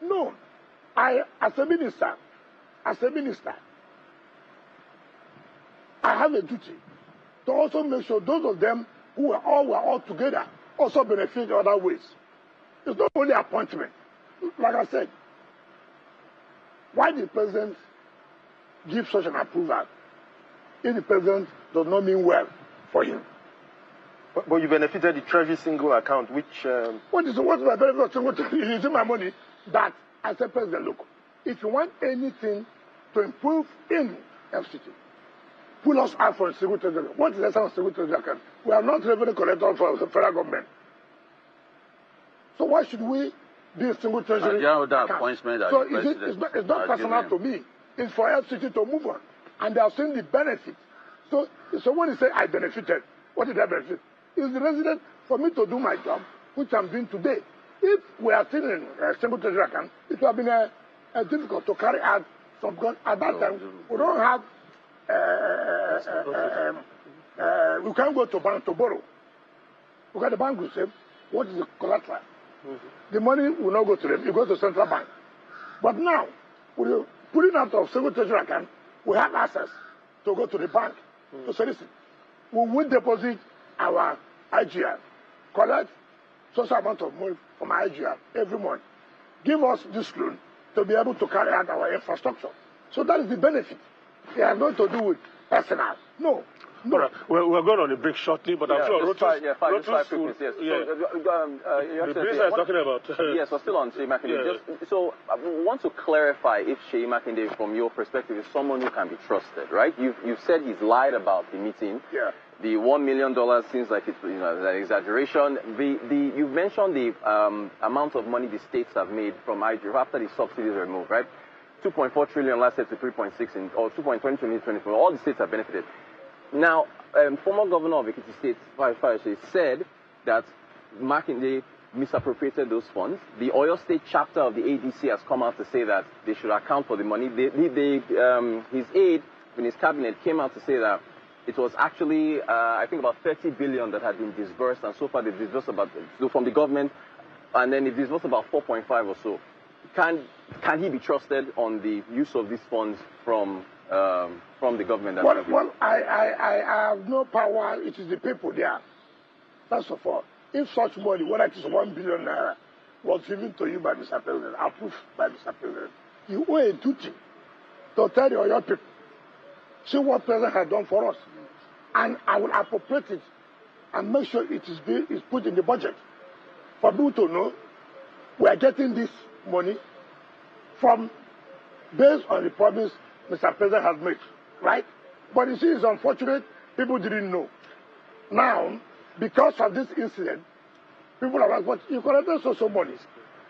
No. As a minister, I have a duty to also make sure those of them who were all together also benefit in other ways. It's not only appointment. Like I said, why did the president give such an approval if the president does not mean well for him? But you benefited the Treasury single account, which... What's my benefit of single account? You're using my money. That, as a president, look, if you want anything to improve in FCT, pull us out for a single treasury. What is the essence of single treasury account? We are not revenue collector for the federal government. So why should we be a single treasury account? So it's not personal to me. It's for FCT to move on. And they are seeing the benefit. So when you say I benefited, what did I benefit? It's the resident for me to do my job, which I'm doing today. If we are still in a single treasury account, it would have been difficult to carry out some, because at that time we don't have we can't go to bank to borrow. Because the bank will say, what is the collateral? The money will not go to them, it goes to central bank. But now, with putting out of single treasury account, we have access to go to the bank to solicit. We will deposit our IGR, collect such amount of money from our IGR every month. Give us this loan to be able to carry out our infrastructure. So that is the benefit. It has nothing to do with personal. No. All right. We're going on a break shortly, but I'm sure Rotus yes. the minister is talking about... yes, we're still on Seyi Makinde. Yeah. So I want to clarify if Seyi Makinde, from your perspective, is someone who can be trusted, right? You've said he's lied about the meeting. Yeah. The $1 million seems like it's an exaggeration. You've mentioned the amount of money the states have made from IGF after the subsidies are removed, right? 2.4 trillion last year to 3.6 or 2.20 in 2024. All the states have benefited. Now, former governor of Ekiti State, Faisal, said that Makinde misappropriated those funds. The Oyo State chapter of the ADC has come out to say that they should account for the money. His aide in his cabinet came out to say that it was actually, I think, about 30 billion that had been disbursed, and so far they've disbursed from the government, and then they've disbursed about 4.5 or so. Can he be trusted on the use of these funds from the government? Well, I have no power. It is the people there. First of all, if such money, whether it is 1 billion naira, was given to you by Mr. President, approved by Mr. President, you owe a duty to tell your people, see what President has done for us, and I will appropriate it and make sure it is put in the budget for people to know we are getting this money from based on the promise Mr. President has made, right? But you see, it's unfortunate people didn't know. Now, because of this incident, people are like, but you collected so money.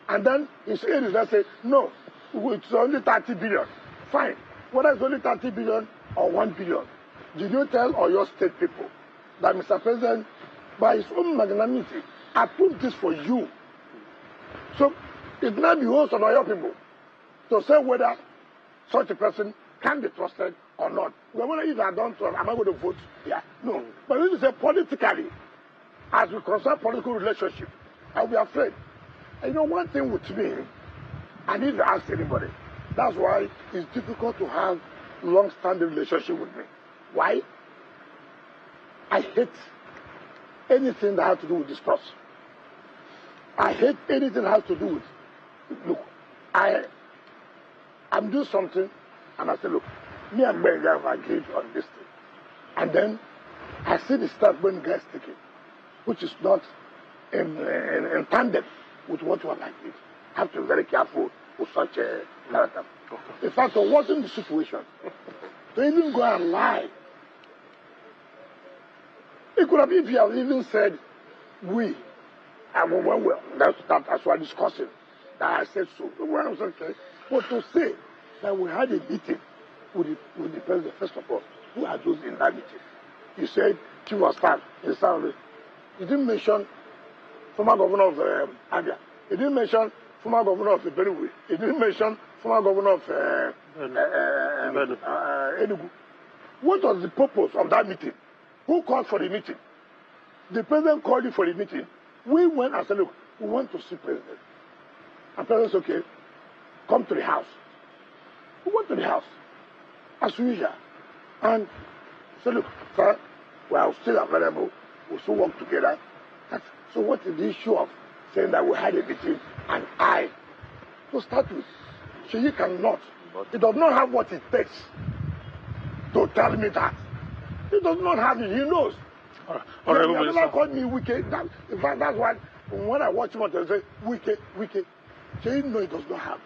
And then his aide is there say, no, it's only 30 billion. Fine. Whether it's only 30 billion or 1 billion, did you tell Oyo State people that Mr. President, by his own magnanimity, approved this for you? So it now behoves on Oyo people to say whether such a person can be trusted or not. Well, if I don't trust, am I going to vote? Yeah, no. But if you say politically, as we concern political relationship, I'll be afraid. And you know, one thing with me, I need to ask anybody. That's why it's difficult to have long-standing relationship with me. Why? I hate anything that has to do with distrust. I hate anything that has to do with, look, I'm doing something, and I say, look, me and Ben have agreed on this thing. And then I see the step when guys take it, which is not in tandem with what you are like this. I have to be very careful with such a narrative. In fact, it wasn't the situation to even go and lie. It could have, if you have even said, that's what we're discussing, that I said so. Well, I was okay. But to say that we had a meeting with the president, first of all, who are those in that meeting? He said, Chief of Staff, he didn't mention former governor of Abia. He didn't mention former governor of Benue. He didn't mention former governor of Enugu. What was the purpose of that meeting? Who called for the meeting? The president called you for the meeting. We went and said, look, we want to see president. And president said, okay, come to the house. We went to the house, as usual. And said, look, sir, we are still available. We still work together. So what is the issue of saying that we had a meeting and to start with, Seyi cannot. He does not have what it takes to tell me that. He does not have it. He knows. He never called me Wike. In fact, that's why when I watch him, I say, Wike. Seyi no, he does not have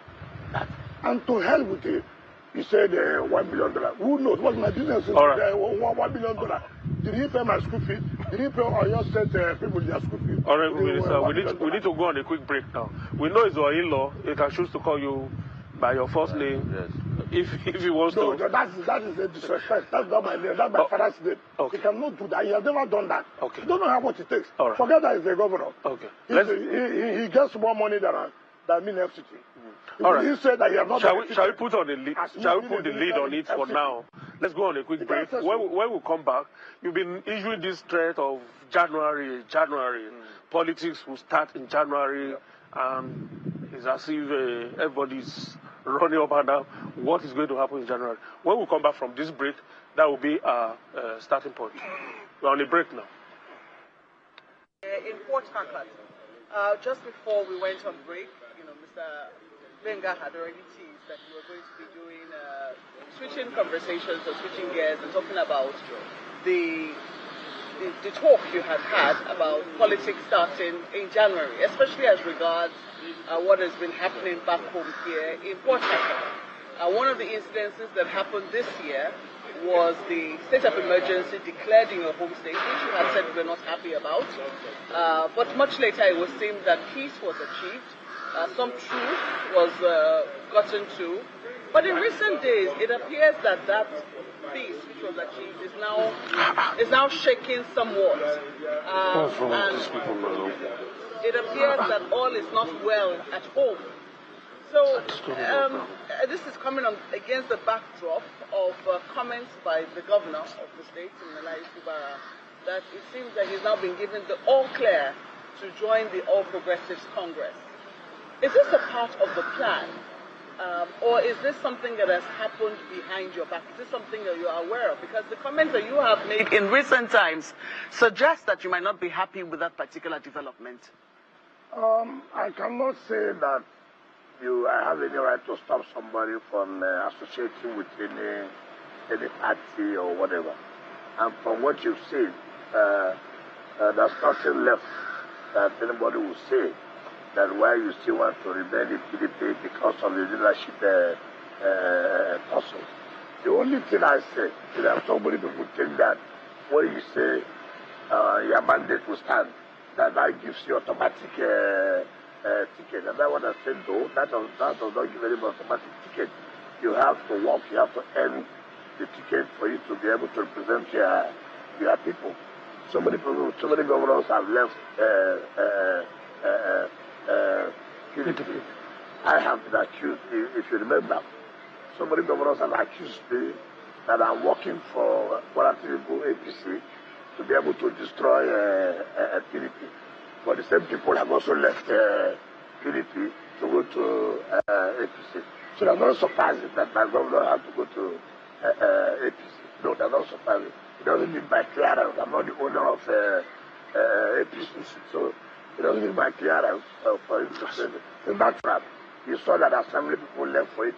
that. And to hell with it, he said $1 billion. Who knows? What's my business? $1 billion. Did he pay my school fees? Did he pay Oyo State people their school fees? All right, Minister, we need to go on a quick break now. We know it's your in-law. He can choose to call you by your first name. Yes. If he wants to. No, that is a disrespect. That's not my name. That's my father's name. Okay. He cannot do that. He has never done that. Okay. He doesn't have what it takes. All right. Forget that he's a governor. Okay. He gets more money than me in FCT. All right. He said that he has not. Shall we put on the lead? Shall we put the lead on it for now? Let's go on a quick break. When we come back, you've been issuing this threat of January. Politics will start in January, and it's as if everybody's running up and down. What is going to happen in January? When we come back from this break, that will be our starting point. We're on a break now. In Port Harcourt, just before we went on break, Mr. Benga had already teased that we were going to be doing switching conversations or switching gears and talking about the talk you had about politics starting in January, especially as regards what has been happening back home here in Port Harcourt. One of the incidences that happened this year was the state of emergency declared in your home state, which you had said we were not happy about. But much later it was seen that peace was achieved. Some truth was gotten to. But in recent days, it appears that that peace which was achieved is now shaking somewhat. And it appears that all is not well at home. So this is coming on against the backdrop of comments by the governor of the state, that it seems that he's now been given the all clear to join the All Progressives Congress. Is this a part of the plan? Or is this something that has happened behind your back? Is this something that you are aware of? Because the comments that you have made in recent times suggest that you might not be happy with that particular development. I cannot say that I have any right to stop somebody from associating with any party or whatever. And from what you've said, there's nothing left that anybody will say that why you still want to rebel the PDP because of the leadership tussle. The only thing I say is that somebody people think that when you say your mandate will stand, that gives you automatic ticket. And that's what I said though, that does not give anybody automatic ticket. You have to work, you have to earn the ticket for you to be able to represent your people. So many governors have left PDP. I have been accused, if you remember, so many governors have accused me that I'm working for Bola Tinubu APC to be able to destroy PDP. But the same people have also left PDP to go to APC. So they're not surprised that my governor had to go to APC. No, they're not surprised. It doesn't mean by clearance. I'm not the owner of APC. So it doesn't mean by clearance for him to say that. In that trap, you saw that assembly people left for APC.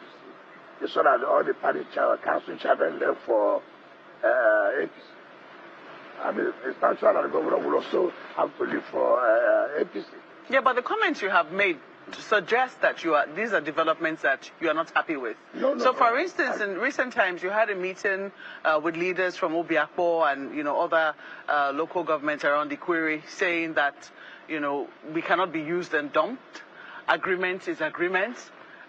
You saw that all the party council chairmen left for APC. I mean, it's natural that the governor will also have to leave for APC. Yeah, but the comments you have made suggest that these are developments that you are not happy with. No, for instance, in recent times, you had a meeting with leaders from Obiakpo and other local governments around the Query saying that we cannot be used and dumped. Agreement is agreement,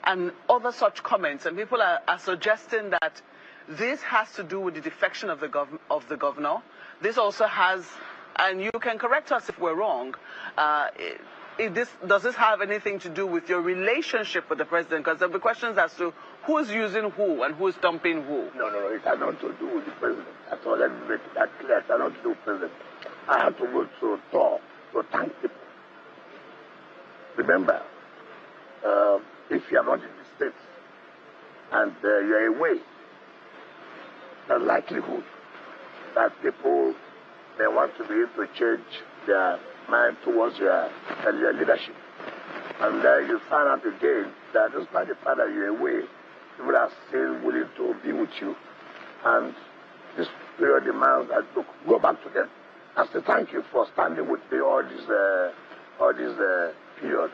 and other such comments. And people are suggesting that this has to do with the defection of the governor. This also has, and you can correct us if we're wrong, does this have anything to do with your relationship with the president? Because there'll be questions as to who's using who and who's dumping who. No, it has nothing to do with the president. That's all. Let me make that clear. It has nothing to do with the president. I have to go to talk to thank people. Remember, if you are not in the States and you are away, the likelihood that people may want to be able to change their mind towards your leadership. And then you find out again that despite the fact that you're away, people are still willing to be with you. And this period demands that go back to them and say thank you for standing with me all this period.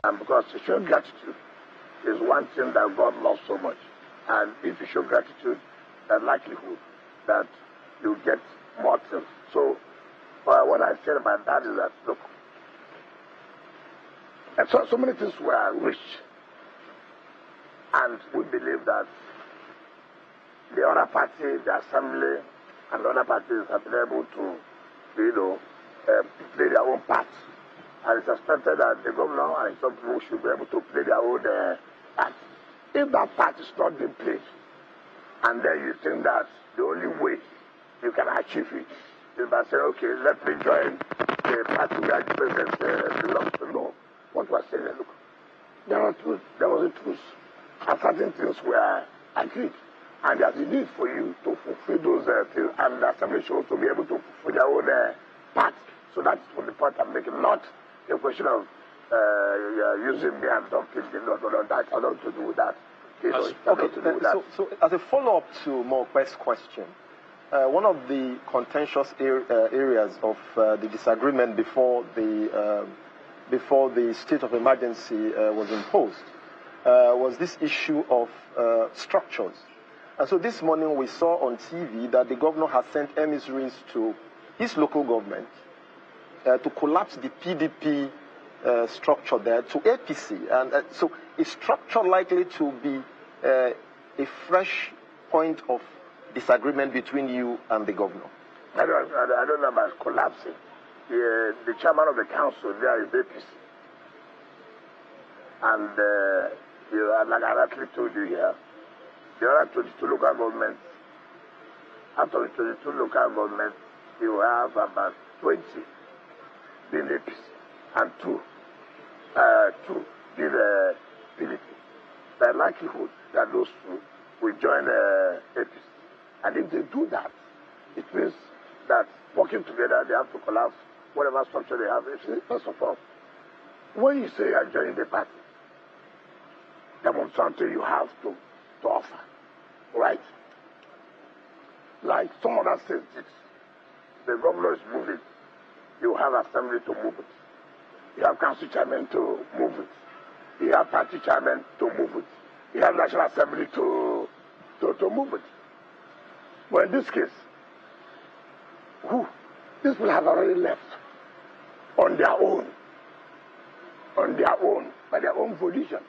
And because to show gratitude is one thing that God loves so much. And if you show gratitude, the likelihood that you get more things. So what I said about that is that, look, and so many things were rich, and we believe that the other party, the assembly, and the other parties have been able to, play their own part. And it's expected that the governor and some people should be able to play their own part. If that part is not being played, and then you think that the only way you can achieve it is by saying, okay, let me join the party where the president belongs to. No. What was saying, look, there was a truth. And certain things were agreed. And there's a need for you to fulfill those things, and the assembly should also be able to fulfill their own part. So that's what the point I'm making, not a question of using me and dumping me. No, that has nothing to do with that. So as a follow-up to Mokwe's question, one of the contentious areas of the disagreement before the state of emergency was imposed was this issue of structures. And so this morning we saw on TV that the governor has sent emissaries to his local government to collapse the PDP structure there to APC. And so is structure likely to be a fresh point of disagreement between you and the governor? I don't know about collapsing. The chairman of the council there is APC. And like I actually told you here, there are 22 local governments. Out of the 22 local governments, you have about 20 being APC and two being PDP. The likelihood that those two will join APC. And if they do that, it means that working together, they have to collapse whatever structure they have. First of all, when you say you are joining the party, there is something you have to offer, right? Like some other states, the governor is moving. You have assembly to move it. You have council chairman to move it. You have party chairman to move it. You have national assembly to move it. But in this case, these people have already left on their own, by their own volition.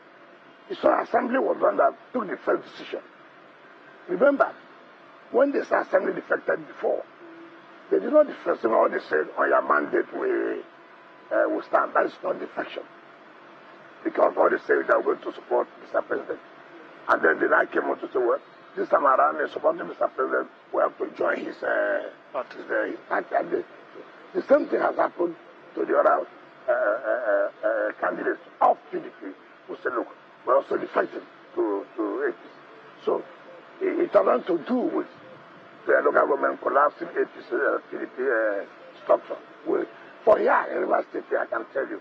The assembly was one that took the first decision. Remember, when the assembly defected before, they did not defect. All they said, on your mandate, we stand. That is not defection. Because all they said, they are going to support Mr. President. And then the night came out to say, well, this time around, in supporting Mr. President, we have to join his party. And the same thing has happened to the other candidates of PDP who said, look, we're also defecting to APC. So it has nothing to do with the local government collapsing APC, PDP structure. For here in River State, I can tell you,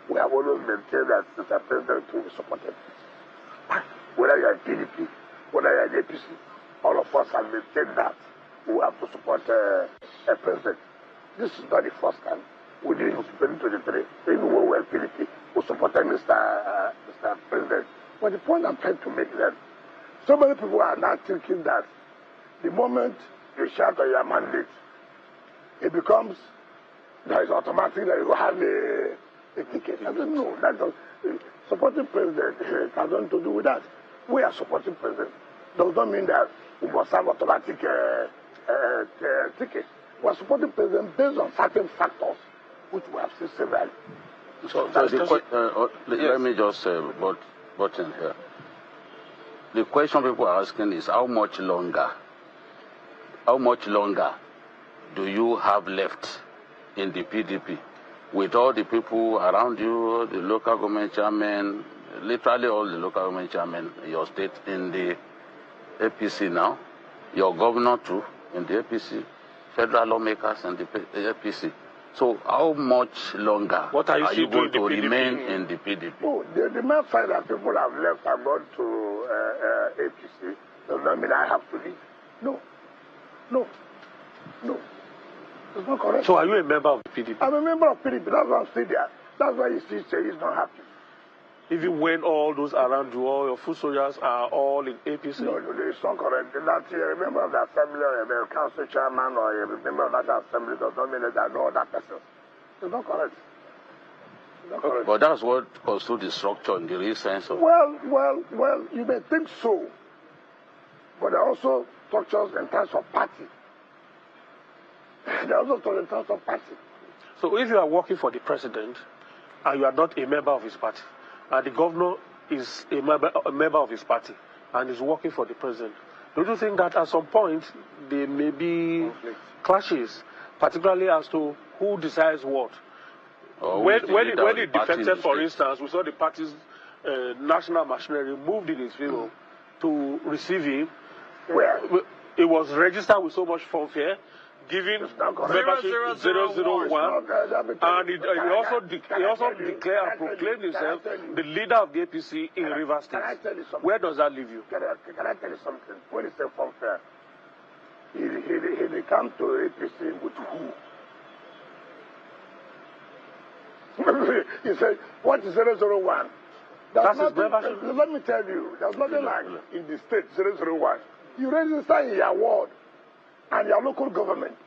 we have always maintained that Mr. President will be supported. Whether you are PDP, whether you are APC, all of us have maintained that we have to support a president. This is not the first time. We did it in 2023. Even when we were PDP, we supported Mr. President. But the point I'm trying to make is that so many people are now thinking that the moment you shout on your mandate, it becomes that is automatic that you have a ticket. I don't know. That does, supporting president has nothing to do with that. We are supporting president. Does not mean that we must have automatic ticket. We are supporting president based on certain factors which we have seen several. Let me just butt in here. The question people are asking is how much longer do you have left in the PDP with all the people around you, the local government chairman, literally all the local government chairmen in your state in the APC now, your governor too in the APC, federal lawmakers in the APC. So how much longer are you going to remain in the PDP? Oh, the main fact that people have left and gone to APC does not mean I have to leave. No. It's not correct. So are you a member of the PDP? I'm a member of PDP. That's why I'm still there. That's why you see Seyi is not happy. Even when all those around you, all your foot soldiers are all in APC? No, it's not correct. That you're a member of the assembly or a council chairman or a member of that assembly does not mean that I know that person. It's not correct. But that's what constitutes the structure in the real sense of... Well, you may think so. But there are also structures in terms of party. There are also structures in terms of party. So if you are working for the president and you are not a member of his party, and the governor is a member of his party and is working for the president, don't you think that at some point there may be clashes, particularly as to who decides what? When he defected, for instance, we saw the party's national machinery moved in his favor to receive him. Well, it was registered with so much fanfare, giving membership 001, and he also declared and proclaimed himself the leader of the APC in Rivers State. Where does that leave you? Can I tell you something? When he said fanfare, he come to APC with who? He said, what is 001? That's his membership. Let me tell you, there's nothing like in the state 001. You register in your ward and your local government.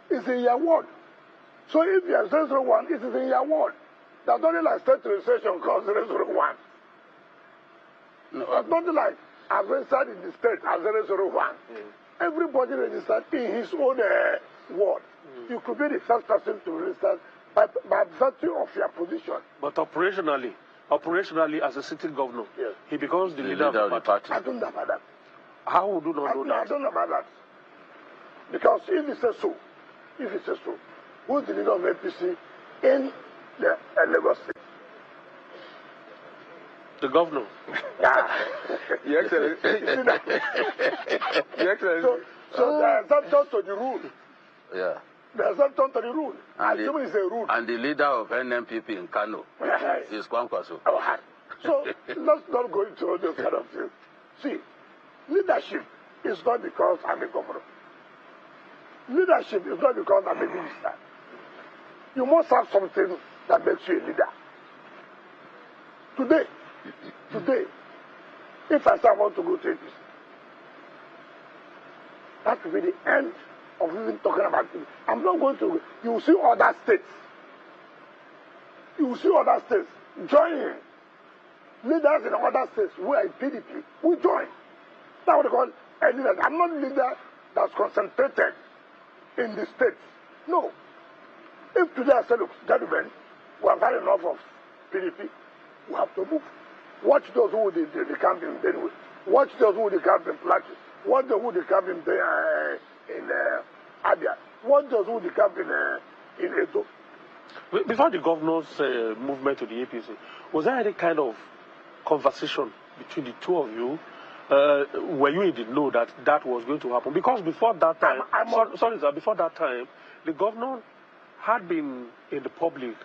It's in your ward. So if you are 001, it is in your ward. There's nothing like state registration called 001. No, but not like I've registered in the state as 001. Everybody registered in his own ward. You could be the first person to register by virtue of your position. But operationally, as a sitting governor, yes, he becomes the leader of the party. I don't know about that. How would you not know that? I don't know about that. Because if he says so, who's the leader of APC in the Lagos State? The governor. Your Excellency. Your Excellency. So there is exception to the rule. Yeah. There is exception to the rule. Assuming it's a rule. And the leader of NNPP in Kano is Kwankwaso. So let's not go into all those kind of things. See, leadership is not because I'm a governor. Leadership is not because I'm a minister. You must have something that makes you a leader. Today, if I say I want to go to APC, that will be the end of even talking about it. I'm not going to. You will see other states. You will see other states joining. Leaders in other states who are in PDP will join. That's what they call a leader. I'm not a leader that's concentrated in the states. No. If today I say, look, gentlemen, we have had enough of PDP, we have to move. Watch those who would the camp in Benue. Watch those who would the camp in Plateau. Watch those who would the camp in Abia. Watch those who would the camp in Edo. Before the governor's movement to the APC, was there any kind of conversation between the two of you? Were you in the know that that was going to happen? Because before that time, sorry, sir, before that time, the governor had been in the public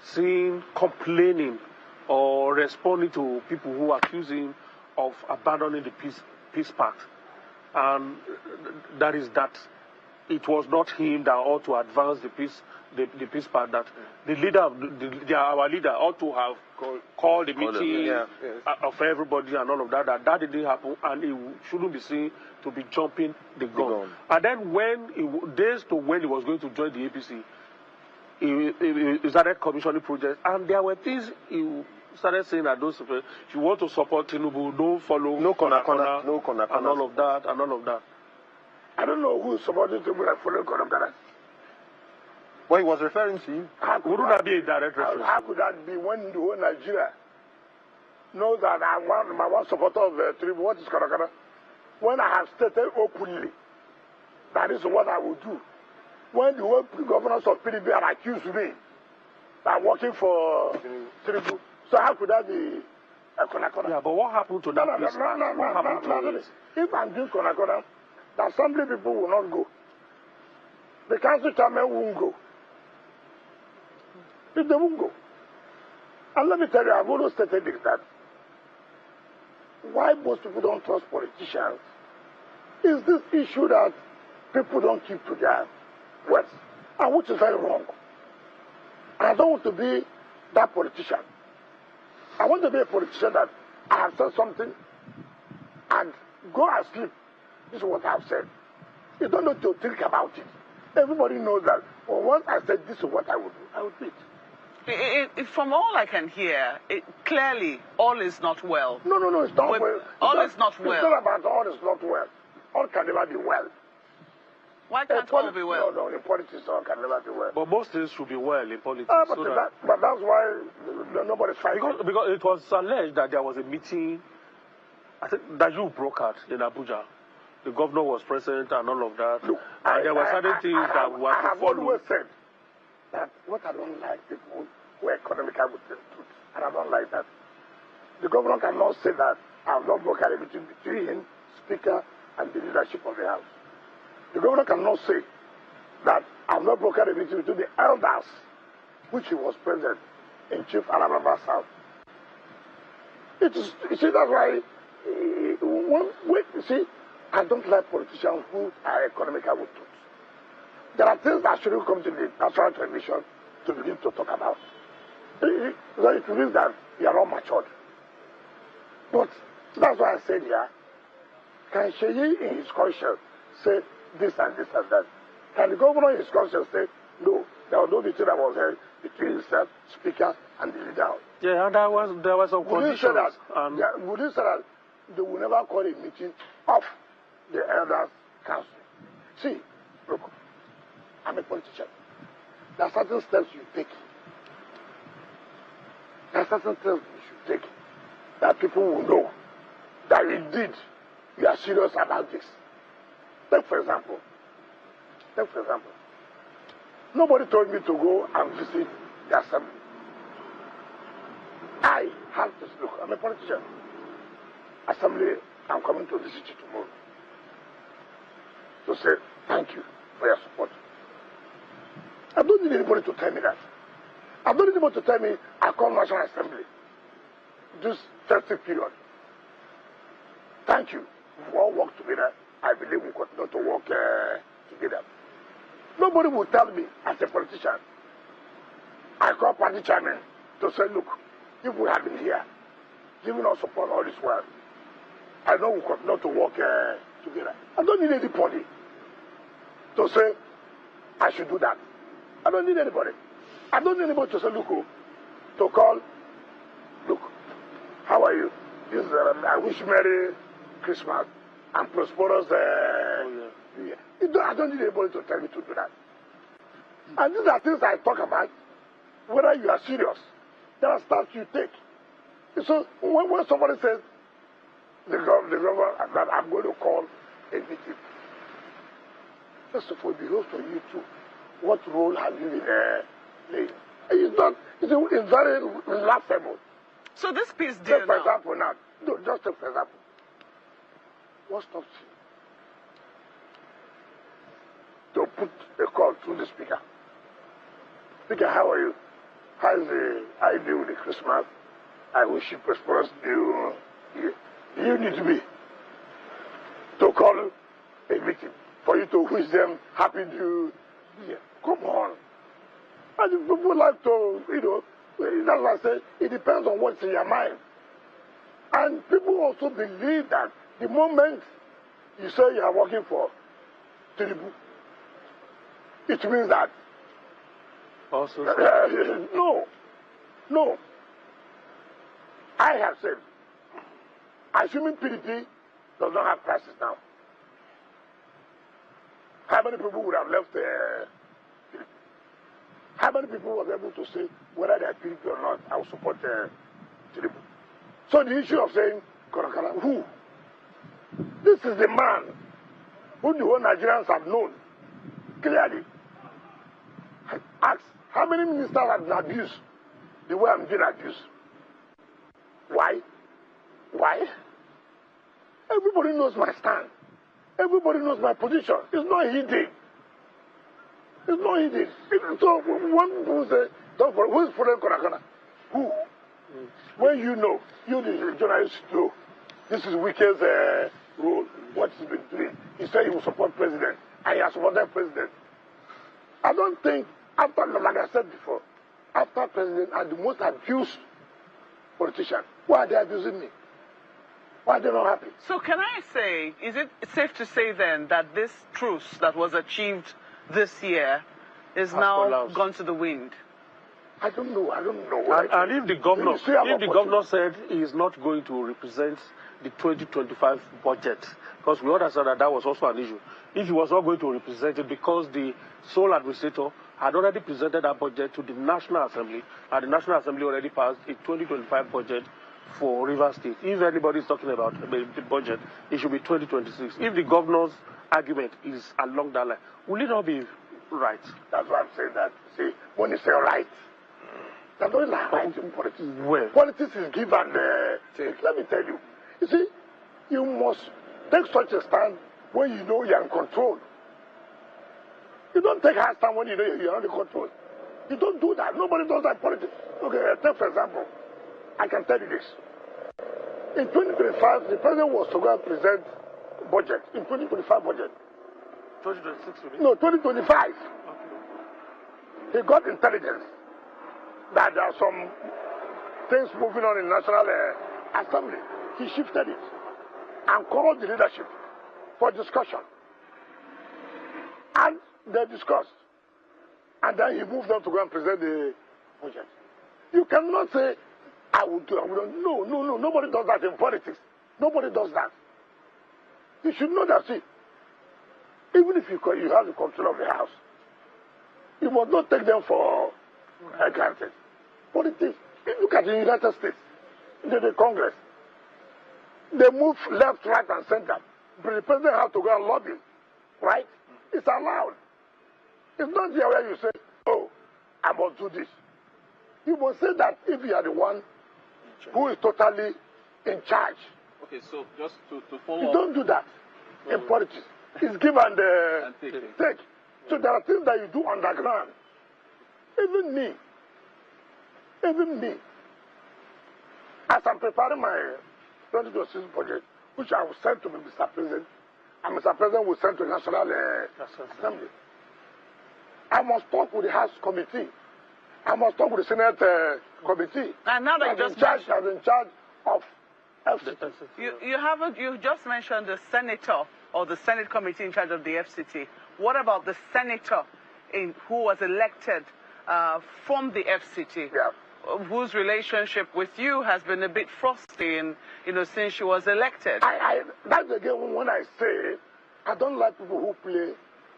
seen complaining or responding to people who accuse him of abandoning the peace pact. And that is that it was not him that ought to advance the peace pact, that the leader, our leader ought to have called the meeting of everybody and all of that. That didn't happen, and he shouldn't be seen to be jumping the gun. And then days to when he was going to join the APC, he started commissioning projects, and there were things he started saying that those, if you want to support Tinubu, don't follow no corner, and all of that, I don't know who supported Tinubu and following corner. Well, he was referring to you. Wouldn't that be a direct reference? How could that be when the whole Nigeria knows that I'm one supporter of Tinubu? What is Karakara? When I have stated openly that is what I will do. When the whole governors of PDP are accused me that I'm working for Tinubu, so how could that be a Konakona? Yeah, but what happened to that? No. If I'm doing Konakona, the assembly people will not go. The council chairman won't go. If they won't go. And let me tell you, I've always stated this, that why most people don't trust politicians is this issue that people don't keep to their words, and which is very wrong. And I don't want to be that politician. I want to be a politician that I have said something and go and sleep. This is what I've said. You don't need to think about it. Everybody knows that. Well, once I said this is what I would do, I would do it. From all I can hear, clearly all is not well. No, it's not well. All is not well. It's not about all is not well. All can never be well. Why can't all be well? No, in politics all can never be well. But most things should be well in politics. But that's why nobody's fighting. Because it was alleged that there was a meeting, I think, that you brokered in Abuja. The governor was present and all of that. Look, and there were certain things that were to follow. I have always said that what I don't like people who are economical with the truth, and I don't like that. The governor cannot say that I have not brokered a meeting between him, Speaker, and the leadership of the House. The governor cannot say that I have not brokered a meeting between the elders, which he was present in Chief Alabama South. You see, that's why, I don't like politicians who are economical with truth. There are things that shouldn't come to the national television to begin to talk about. It means that you are not matured. But that's why I said here, can Seyi in his conscience say this and this and that? Can the governor in his conscience say, no, there was no meeting that was held between himself, Speaker, and the leader Yeah, and there was some conditions. Would you say that they will never call a meeting of the elders' council? See, look, I'm a politician. There are certain steps you take. There are certain steps you should take that people will know that indeed you are serious about this. Take for example, nobody told me to go and visit the assembly. I have to look. I'm a politician. Assembly, I'm coming to visit you tomorrow to say thank you for your support. I don't need anybody to tell me that. I don't need anybody to tell me I call National Assembly this festive period. Thank you. We all work together. I believe we continue to work together. Nobody will tell me as a politician. I call party chairman to say, look, if we have been here, giving us support all this while, I know we continue to work together. I don't need anybody to say I should do that. I don't need anybody. I don't need anybody to say, look, to call, look, how are you? This, I wish you Merry Christmas and prosperous New Year. I don't need anybody to tell me to do that. And these are things I talk about, whether you are serious. There are steps you take. So when somebody says, the governor, that I'm going to call a meeting, first of all, it behoves for you too. What role have you been playing? It's very laughable. So this peace deal take for example now. No, just take for example. What stops you to put a call through the speaker? Speaker, how are you? How you doing with the Christmas? I wish you prosperous New Year. You need to be to call a meeting for you to wish them happy New Year. Come on. And if people like to, that's why I say it depends on what's in your mind. And people also believe that the moment you say you are working for Tinubu, it means that. Also, no. I have said, assuming PDP does not have crisis now, how many people would have left PDP? How many people were able to say whether they are PDP or not, I will support Tinubu? So the issue of saying, Korakara, who? This is the man who the whole Nigerians have known clearly. Ask, how many ministers have been abused the way I'm being abused? Why? Everybody knows my stand. Everybody knows my position. It's not hidden. So when people say, who is following Korakana? Who? When you know, you the journalist know, this is Wike's role, what he's been doing. He said he will support president, and he has supported president. I don't think, after, like I said before, after president are the most abused politician, why are they abusing me? Why are they not happy? So can I say, is it safe to say then that this truce that was achieved this year is now gone to the wind? I don't know. And if the governor said he is not going to represent the 2025 budget, because we understand that was also an issue. If he was not going to represent it because the sole administrator had already presented that budget to the National Assembly, and the National Assembly already passed a 2025 budget for Rivers State. If anybody is talking about the budget, it should be 2026. If the governor's argument is along that line, will it not be right? That's why I'm saying that. See, when you say right, there's no right in politics. Well, politics is give and take. Let me tell you. You see, you must take such a stand when you know you're in control. You don't take a stand when you know you're not in control. You don't do that. Nobody does that in politics. Okay, take for example, I can tell you this. In 2025, the president was to go and present budget. In 2025 budget. 2026? No, 2025. Okay. He got intelligence that there are some things moving on in National Assembly. He shifted it and called the leadership for discussion. And they discussed. And then he moved on to go and present the budget. You cannot say I will do. No. Nobody does that in politics. Nobody does that. You should know that. See, even if you have the control of the house, you must not take them for granted. Politics. Look at the United States, the Congress. They move left, right, and center. But the president has to go and lobby, right? It's allowed. It's not there where you say, "Oh, I must do this." You must say that if you are the one who is totally in charge. Okay, so just to follow you up. don't do that in politics. It's give and take. So there are things that you do underground. Even me, as I'm preparing my 2026 budget, which I will send to Mr. President, and Mr. President will send to the National Assembly, I must talk with the House Committee. I must talk with the Senate Committee. And now that you just in charge of FCT. You just mentioned the senator or the Senate Committee in charge of the FCT. What about the senator who was elected from the FCT? Yeah. Whose relationship with you has been a bit frosty, since she was elected. That's again when I say I don't like people who play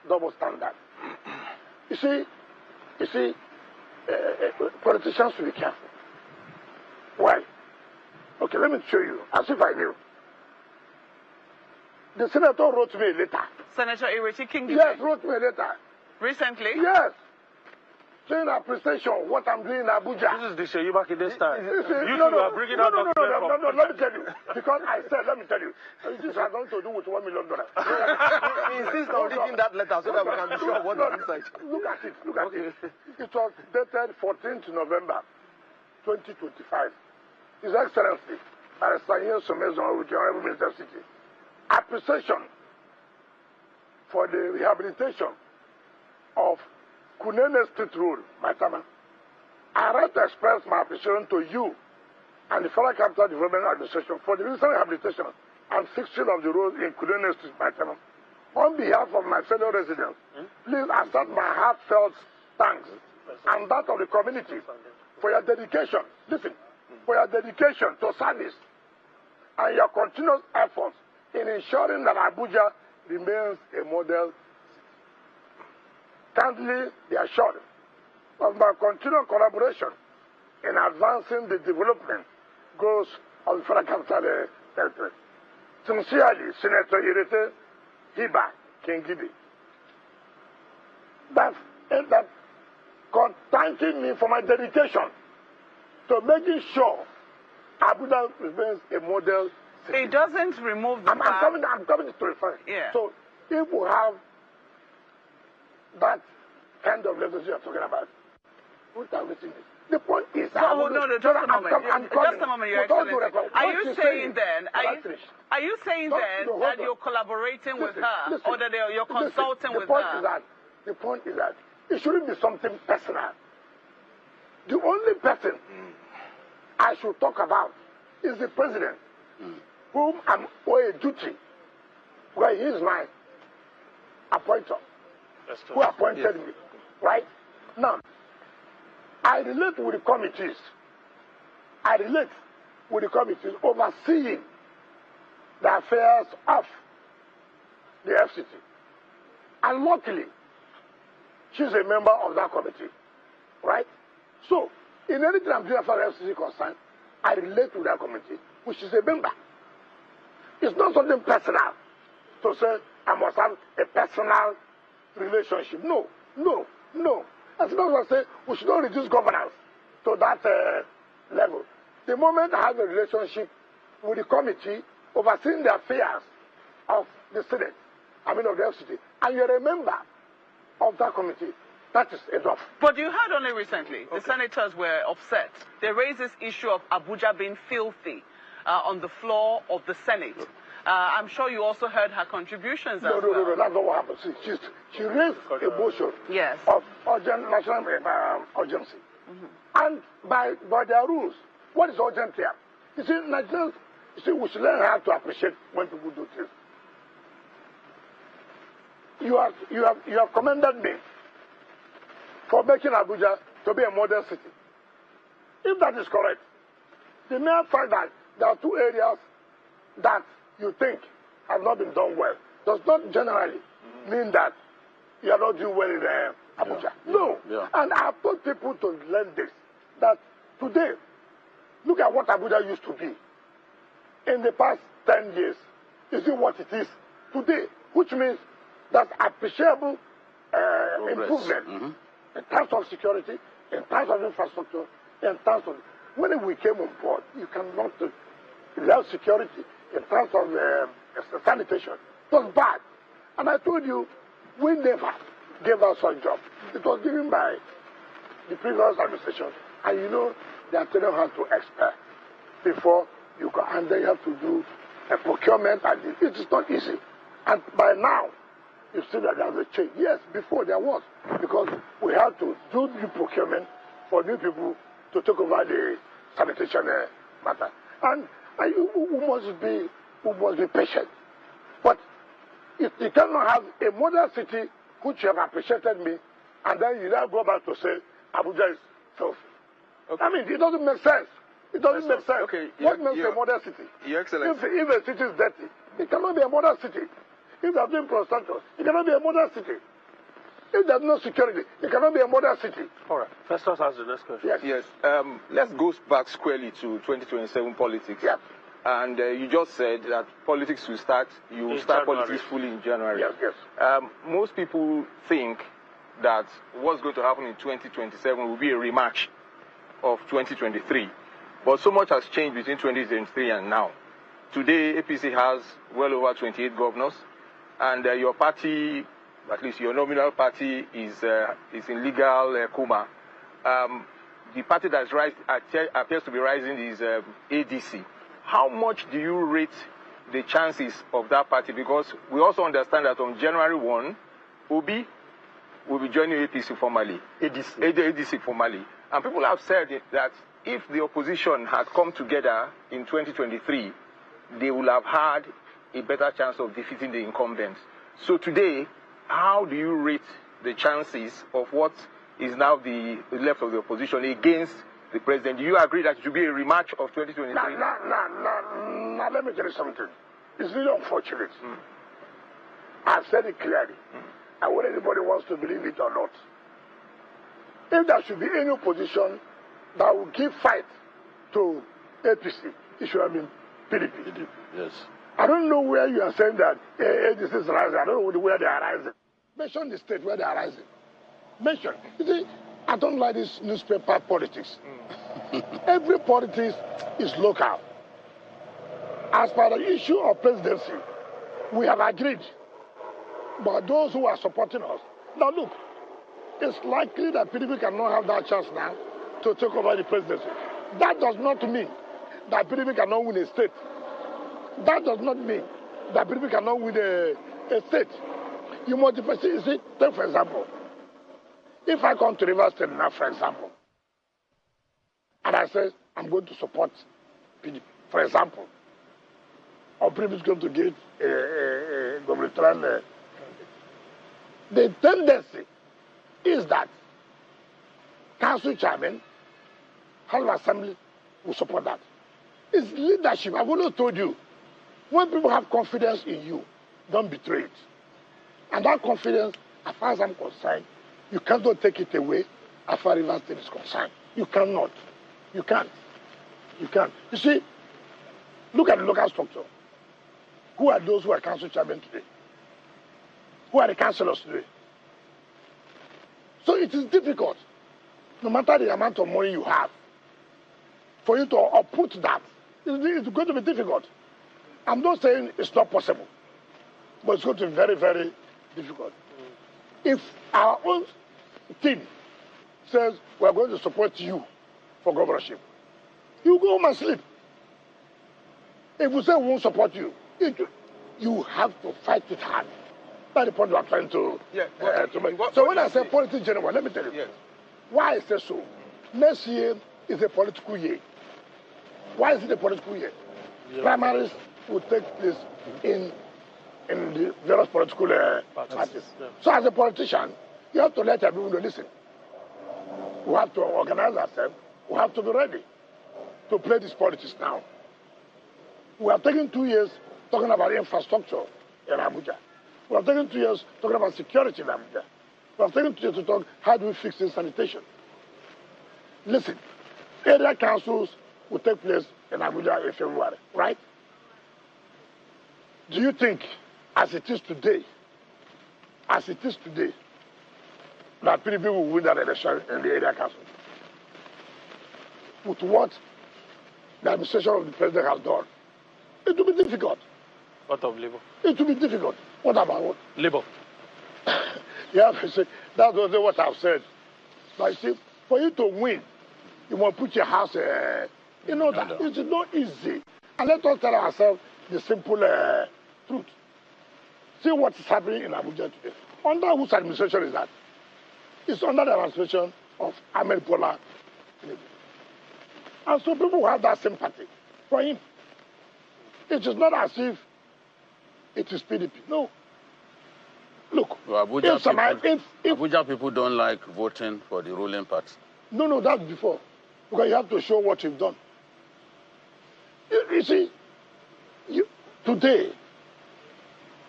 double standard. You see, politicians should be careful. Why? Okay, let me show you, as if I knew. The senator wrote me a letter. Senator Ireti King? Yes, wrote me a letter. Recently? Yes. Showing appreciation what I'm doing in Abuja. This is the Seyi Makinde style. You are bringing out no, let me tell you. Because let me tell you. This has nothing to do with $1 million. He insists on reading that letter so that we can be sure what is inside. Look at it. It was dated 14th November 2025. His Excellency, President Nyesom Wike, Minister City, appreciation for the rehabilitation of Kunene Street Road, Maitama. I write to express my appreciation to you and the Federal Capital Development Administration for the recent rehabilitation and fixing of the road in Kunene Street, Maitama. On behalf of my fellow residents, please accept my heartfelt thanks and that of the community for your dedication. Listen, for your dedication to service and your continuous efforts in ensuring that Abuja remains a model. Kindly be assured of my continued collaboration in advancing the development goals of the Federal Capital Territory. Sincerely, Senator Ireti Hiba Kingibi. That's thanking me for my dedication to making sure Abuja remains a model city. It doesn't remove the I'm coming to refer. Yeah. So if we have that kind of relationship you're talking about, what are we saying? The point is, just a moment, Your Excellency. Are you saying then that you're collaborating with her, or that you're consulting with her? The point is that it shouldn't be something personal. The only person I should talk about is the president, whom I'm owed a duty, where he is my appointer, who appointed me, right? Now, I relate with the committees. Overseeing the affairs of the FCT. And luckily, she's a member of that committee, right? So, in anything I'm doing as far as FCT concerned, I relate to that committee, which is a member. It's not something personal to say I must have a personal relationship. No. As long as I say we should not reduce governance to that level. The moment I have a relationship with the committee overseeing the affairs of the Senate, of the FCT, and you're a member of that committee, that is enough. But you heard only recently, the senators were upset. They raised this issue of Abuja being filthy on the floor of the Senate. I'm sure you also heard her contributions as well. No, that's not what happened. She raised a motion of national urgency. And by their rules, what is urgent here? You see, Nigerians, we should learn how to appreciate when people do things. You have commended me for making Abuja to be a model city. If that is correct, The mere fact that there are 2 areas that you think have not been done well does not generally mean that you are not doing well in Abuja. No. And I have told people to learn this, that today, look at what Abuja used to be in the past 10 years. You see what it is today, which means that's appreciable improvement in terms of security, in terms of infrastructure, in terms of... When we came on board, you cannot without security, in terms of sanitation. It was bad. And I told you, we never gave us a job. It was given by the previous administration. And you know, they are telling us to expect before you go. And then you have to do a procurement. And it is not easy. And by now, you see that there's a change. Yes, before there was. Because we had to do new procurement for new people to take over the sanitation matter. And we must be patient. But you cannot have a modern city which you have appreciated me, and then you now go back to say Abuja is filthy. Okay. I mean, it doesn't make sense. It doesn't make sense. Okay. What makes a modern city? Your Excellency. If a city is dirty, it cannot be a modern city. If they are doing prostitution, it cannot be a modern city. If there's no security, it cannot be a modern city. All right. Festus has the next question. Yes. Let's go back squarely to 2027 politics. Yes. And you just said that politics will start, you will start politics fully in January. Yes. Most people think that what's going to happen in 2027 will be a rematch of 2023. But so much has changed between 2023 and now. Today, APC has well over 28 governors, and your party, at least your nominal party, is in legal coma. The party that appears to be rising is ADC. How much do you rate the chances of that party? Because we also understand that on January 1, Obi will be joining APC formally. ADC formally. And people have said that if the opposition had come together in 2023, they would have had a better chance of defeating the incumbents. So today, how do you rate the chances of what is now the left of the opposition against the president? Do you agree that it should be a rematch of 2023? Now, let me tell you something. It's really unfortunate. I've said it clearly. And whether anybody wants to believe it or not, if there should be any opposition that will give fight to APC, it should have been PDP. Yes. I don't know where you are saying that ADC is rising. I don't know where they are rising. Mention the state where they are rising. Mention. You see, I don't like this newspaper politics. Every politics is local. As per the issue of presidency, we have agreed. But those who are supporting us, now look, it's likely that PDP cannot have that chance now to take over the presidency. That does not mean that PDP cannot win a state. That does not mean that PDP cannot win a state. You must you see, take for example, if I come to Rivers State now, for example, and I say I'm going to support PDP, for example, or PDP is going to get a gubernatorial, the tendency is that council chairman, House of Assembly will support that. It's leadership. I've always told you, when people have confidence in you, don't betray it. And that confidence, as far as I'm concerned, you cannot take it away as far as Rivers State is concerned. You cannot. You can't. You can't. You see, look at the local structure. Who are those who are council chairmen today? Who are the councillors today? So it is difficult, no matter the amount of money you have, for you to uproot that. It's going to be difficult. I'm not saying it's not possible, but it's going to be very, very difficult. If our own team says we're going to support you for governorship, you go home and sleep. If we say we won't support you, you have to fight it hard. That's the point we are trying to make. So when I say politics general, let me tell you. Yes. Why I say so. Next year is a political year. Why is it a political year? Yeah. Primaries will take place in the various political parties. Yeah. So as a politician, you have to let everyone know, listen. We have to organize ourselves. We have to be ready. to play this politics now. We have taken 2 years talking about infrastructure in Abuja. We have taken 2 years talking about security in Abuja. We have taken 2 years to talk how do we fix this sanitation. Listen, area councils will take place in Abuja in February, right? Do you think, as it is today, that PDP will win that election in the area council? With what the administration of the president has done, it will be difficult. What of Labour? It will be difficult. What about what? Labour. Yeah, that's what I've said. But you see, for you to win, you must put your house, that it's not easy. And let us tell ourselves the simple truth. See what is happening in Abuja today. Under whose administration is that? It's under the administration of Bola Tinubu. And so people have that sympathy for him. It is not as if it is PDP. No. Look, well, Abuja people don't like voting for the ruling party. No, that's before. Because you have to show what you've done. You see, today,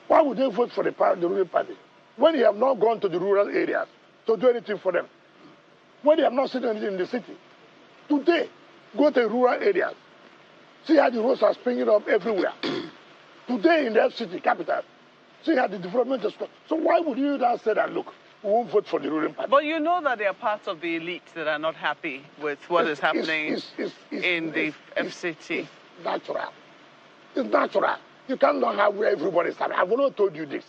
why would they vote for the ruling party? When you have not gone to the rural areas to do anything for them. When you have not seen anything in the city. Today, go to rural areas. See how the roads are springing up everywhere. Today in the FCT capital, see how the development is going. So why would you now say that, look, we won't vote for the ruling party? But you know that there are parts of the elite that are not happy with what is happening in the FCT. It's natural. It's natural. You cannot have where everybody is happy. I've already told you this.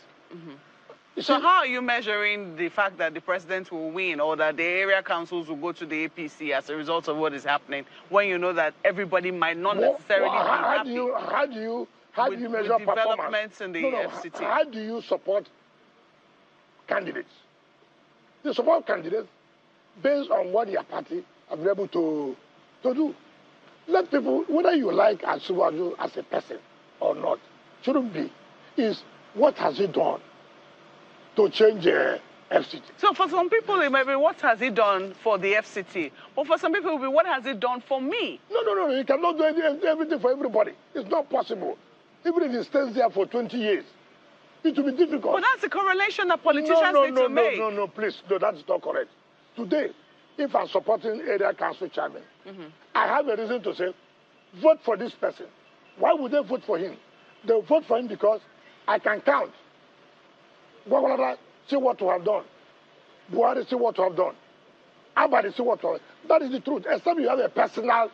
So how are you measuring the fact that the president will win or that the area councils will go to the APC as a result of what is happening when you know that everybody might not necessarily be happy? How do you measure developments in the FCT? How do you support candidates? You support candidates based on what your party have been able to do. Let people, whether you like Asuwaju as a person or not, shouldn't be, is what has he done to change FCT? So for some people, it might be what has he done for the FCT? But for some people, it will be what has he done for me? No. You cannot do everything for everybody. It's not possible. Even if he stays there for 20 years, it will be difficult. But that's a correlation that politicians need to make. No, please. No, that's not correct. Today, if I'm supporting area council chairman, I have a reason to say, vote for this person. Why would they vote for him? They vote for him because I can count. Gwagwalada, see what to have done. Buhari, see what to have done. Abadi, see what to have done. That is the truth. Except you have a personal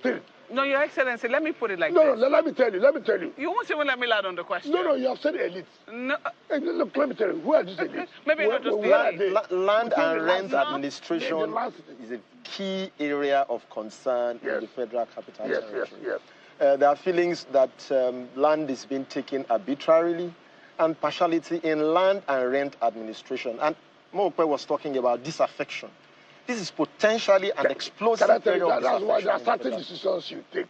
thing. No, Your Excellency, let me put it like this. No, let me tell you. You won't even let me land on the question. No, you have said elites. No. Hey, look, let me tell you, who are these elites? Maybe not just the elites. Land and rent administration is a key area of concern in the Federal Capital Territory. Yes. There are feelings that land is being taken arbitrarily and partiality in land and rent administration. And Mope was talking about disaffection. This is potentially an explosive period of That's why there are disaffection. certain decisions you take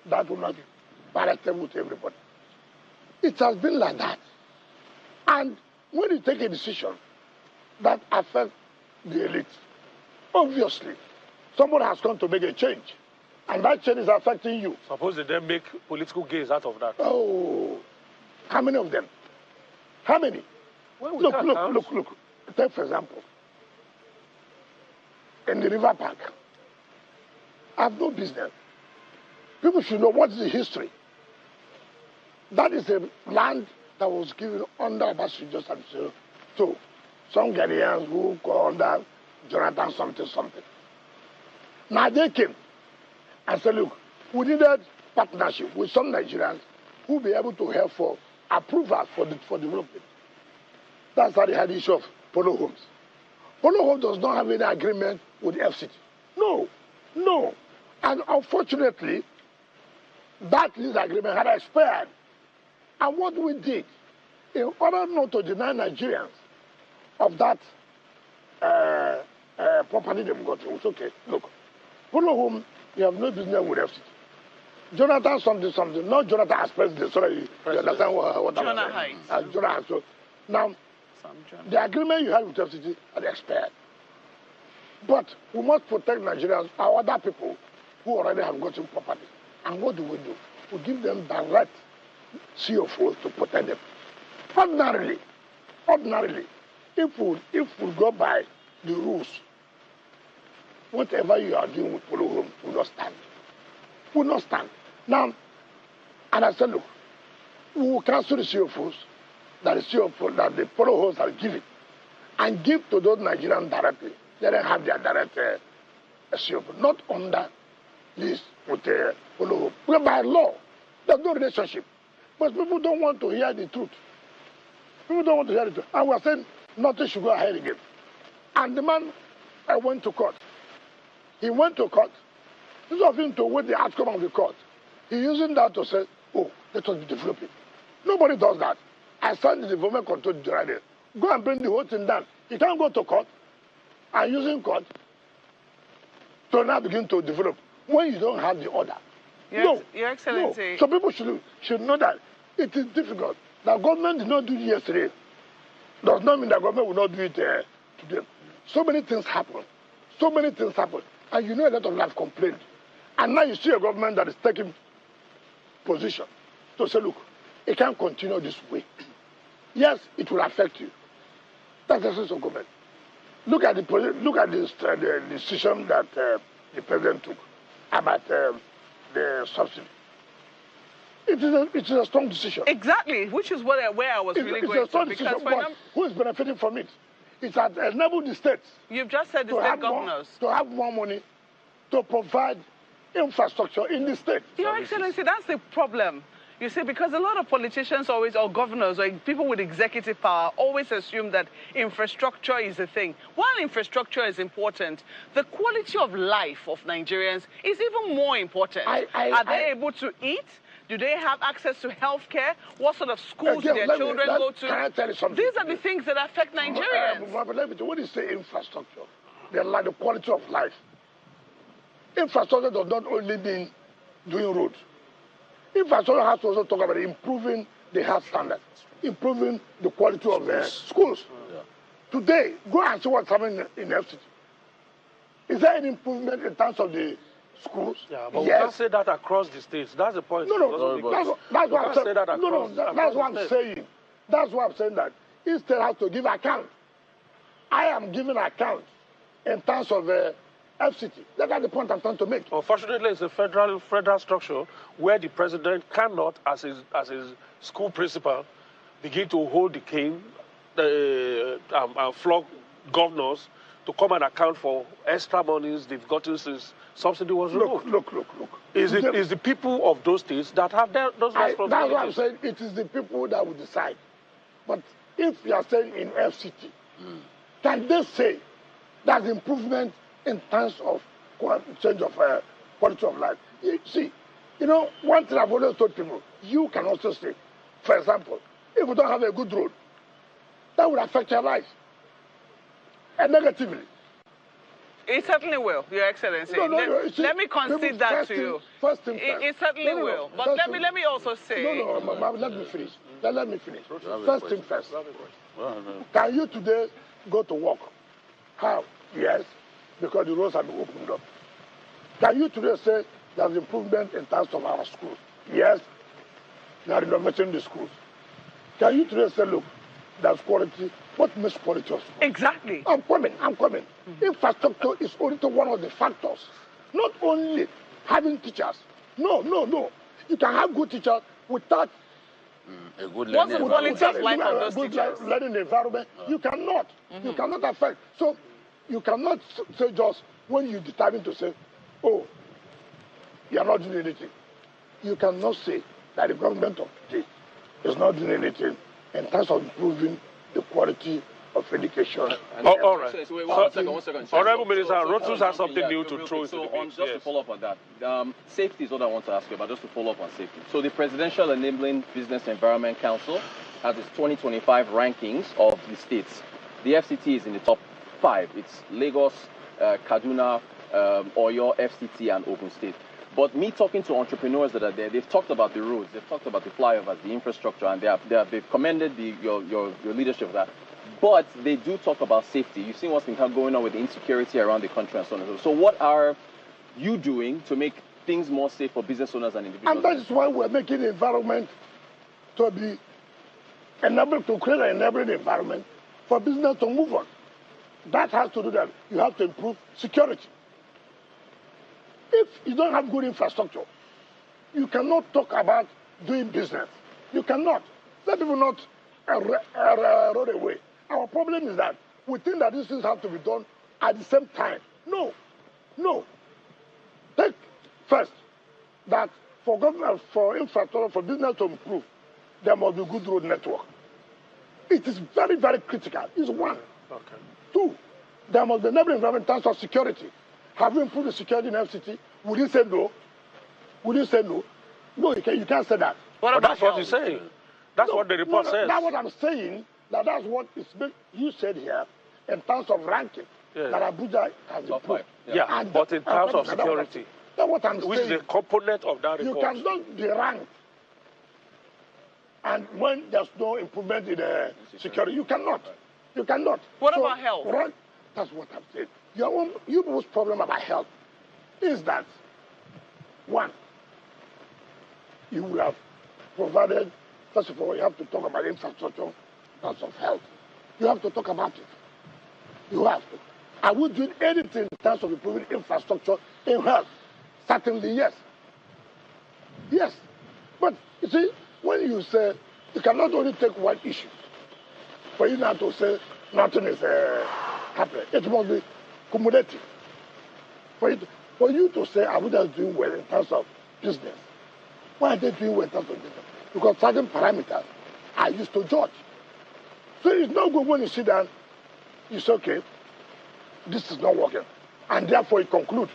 that will not be palatable to everybody. It has been like that. And when you take a decision that affects the elite, obviously, somebody has come to make a change. And that change is affecting you. Suppose they then make political gains out of that. Oh, how many of them? How many? Well, look. Take, for example, in the river park, I have no business. People should know what is the history. That is a land that was given under Abasu just to some Ghanaians who go under Jonathan something. Now they came and said, look, we needed partnership with some Nigerians who will be able to help for approval for development. That's how they had the issue of Polo Homes. Polo Homes does not have any agreement with the FCT. No. And unfortunately, that lease agreement had expired. And what we did, in order not to deny Nigerians of that property they've got, it was okay. Look, Polo Home, you have no business with FCT. Jonathan something, not Jonathan as president, sorry, you understand what I'm saying? Jonathan. So, now, the agreement you had with FCT had expired. But we must protect Nigerians, our other people, who already have gotten property. And what do? We give them direct CFOs to protect them. Ordinarily, if we go by the rules, whatever you are doing with polo home will not stand. Will not stand. Now, and I said, look, we will cancel the CFOs that the polo homes are giving and give to those Nigerians directly. Let them have their direct CFO, not under this with the polo home. Well, by law, there's no relationship. But people don't want to hear the truth. People don't want to hear the truth. And we're saying nothing should go ahead again. And the man went to court. He went to court. Instead of him to wait the outcome of the court, he's using that to say, oh, let us be developing. Nobody does that. I signed the development control right. Go and bring the whole thing down. You can't go to court and using court to now begin to develop when you don't have the order. Yes, Your Excellency. No. So people should know that it is difficult. The government did not do it yesterday. Does not mean the government will not do it today. So many things happen. So many things happen. And you know a lot of them have complained. And now you see a government that is taking position to say, look, it can't continue this way. Yes, it will affect you. That's the sense of government. Look at the decision that the president took about the subsidy. It is a strong decision. Exactly, which is where I was really going to. It's a strong decision, but who is benefiting from it? It's at enabled the states. You've just said the state governors. To have more money to provide infrastructure in the state. Your Excellency, that's the problem. You see, because a lot of politicians always, or governors, or people with executive power, always assume that infrastructure is the thing. While infrastructure is important, the quality of life of Nigerians is even more important. Are they able to eat? Do they have access to health care? What sort of schools do their children go to? Can I tell you something? These are the things that affect Nigerians. But let me tell you, when you say infrastructure, they're like the quality of life. Infrastructure does not only mean doing roads. Infrastructure has to also talk about improving the health standard, improving the quality of schools. Yeah. Today, go and see what's happening in FCT. Is there any improvement in terms of the schools? Yeah, but we can't say that across the states. That's the point. No, that's what I'm saying. That's what I'm saying. That's why I'm saying that each state has to give account. I am giving account in terms of FCT. That's the point I'm trying to make. Unfortunately, it's a federal structure where the president cannot, as his school principal, begin to hold the cane and flog governors to come and account for extra monies they've gotten since subsidy was removed. Look. Is the people of those states that have those responsibilities? That's what I'm saying. It is the people that will decide. But if you are saying in FCT, can they say that's improvement in terms of change of quality of life? See, one thing I've always told people, you can also say, for example, if you don't have a good road, that will affect your life. And negatively. It certainly will, Your Excellency. Let me concede that to you. First thing first. It certainly will. But let me also say... Let me finish. Let me finish. First thing first. Can you today go to work? How? Yes, because the roads have been opened up. Can you today say there's improvement in terms of our schools? Yes, they are renovating the schools. Can you today say, look, there's quality? What makes quality of school? Exactly. I'm coming. Infrastructure is only one of the factors. Not only having teachers. No. You can have good teachers without a good learning environment. Learning environment. You cannot. You cannot affect. So you cannot say just when you determine to say, oh, you are not doing anything. You cannot say that the government of today is not doing anything in terms of improving the quality of education. All right. So wait, one second. Honorable Minister, Rotus has something new to throw into the mix. Just to follow up on that, safety is what I want to ask you about, just to follow up on safety. So the Presidential Enabling Business Environment Council has its 2025 rankings of the states. The FCT is in the top 5. It's Lagos, Kaduna, Oyo, FCT, and Ogun State. But me talking to entrepreneurs that are there, they've talked about the roads, they've talked about the flyovers, the infrastructure, and they've commended your leadership of that. But they do talk about safety. You've seen what's been going on with the insecurity around the country and so on and so on. So what are you doing to make things more safe for business owners and individuals? And that is why we're making the environment to be enabled, to create an enabling environment for business to move on. That has to do that. You have to improve security. If you don't have good infrastructure, you cannot talk about doing business. You cannot. Let people not run away. Our problem is that we think that these things have to be done at the same time. No. No. Take first that for government, for infrastructure, for business to improve, there must be good road network. It is very, very critical. It's one. Okay. Two, there must be enabling environment in terms of security. Have we improved the security in FCT? Would you say no? Would you say no? No, you can't say that. Well, that's what he's saying. That's what the report says. That's what I'm saying. That's what you said here in terms of ranking. Yeah. That Abuja has improved. Yeah, but in terms of security. That's what I'm saying. Which is a component of that report. You cannot be ranked. And when there's no improvement in security, you cannot. You cannot. What about health? Right? That's what I'm saying. Your most problem about health is that, one, you will have provided, first of all, you have to talk about infrastructure in terms of health. You have to talk about it. You have to. Are we doing anything in terms of improving infrastructure in health? Certainly, yes. Yes. But, you see, when you say, you cannot only take one issue for you not to say nothing is happening. It must be cumulative. For you to say Abuja is doing well in terms of business. Why are they doing well in terms of business? Because certain parameters are used to judge. So it's not good when you sit down, you say, okay, this is not working. And therefore you conclude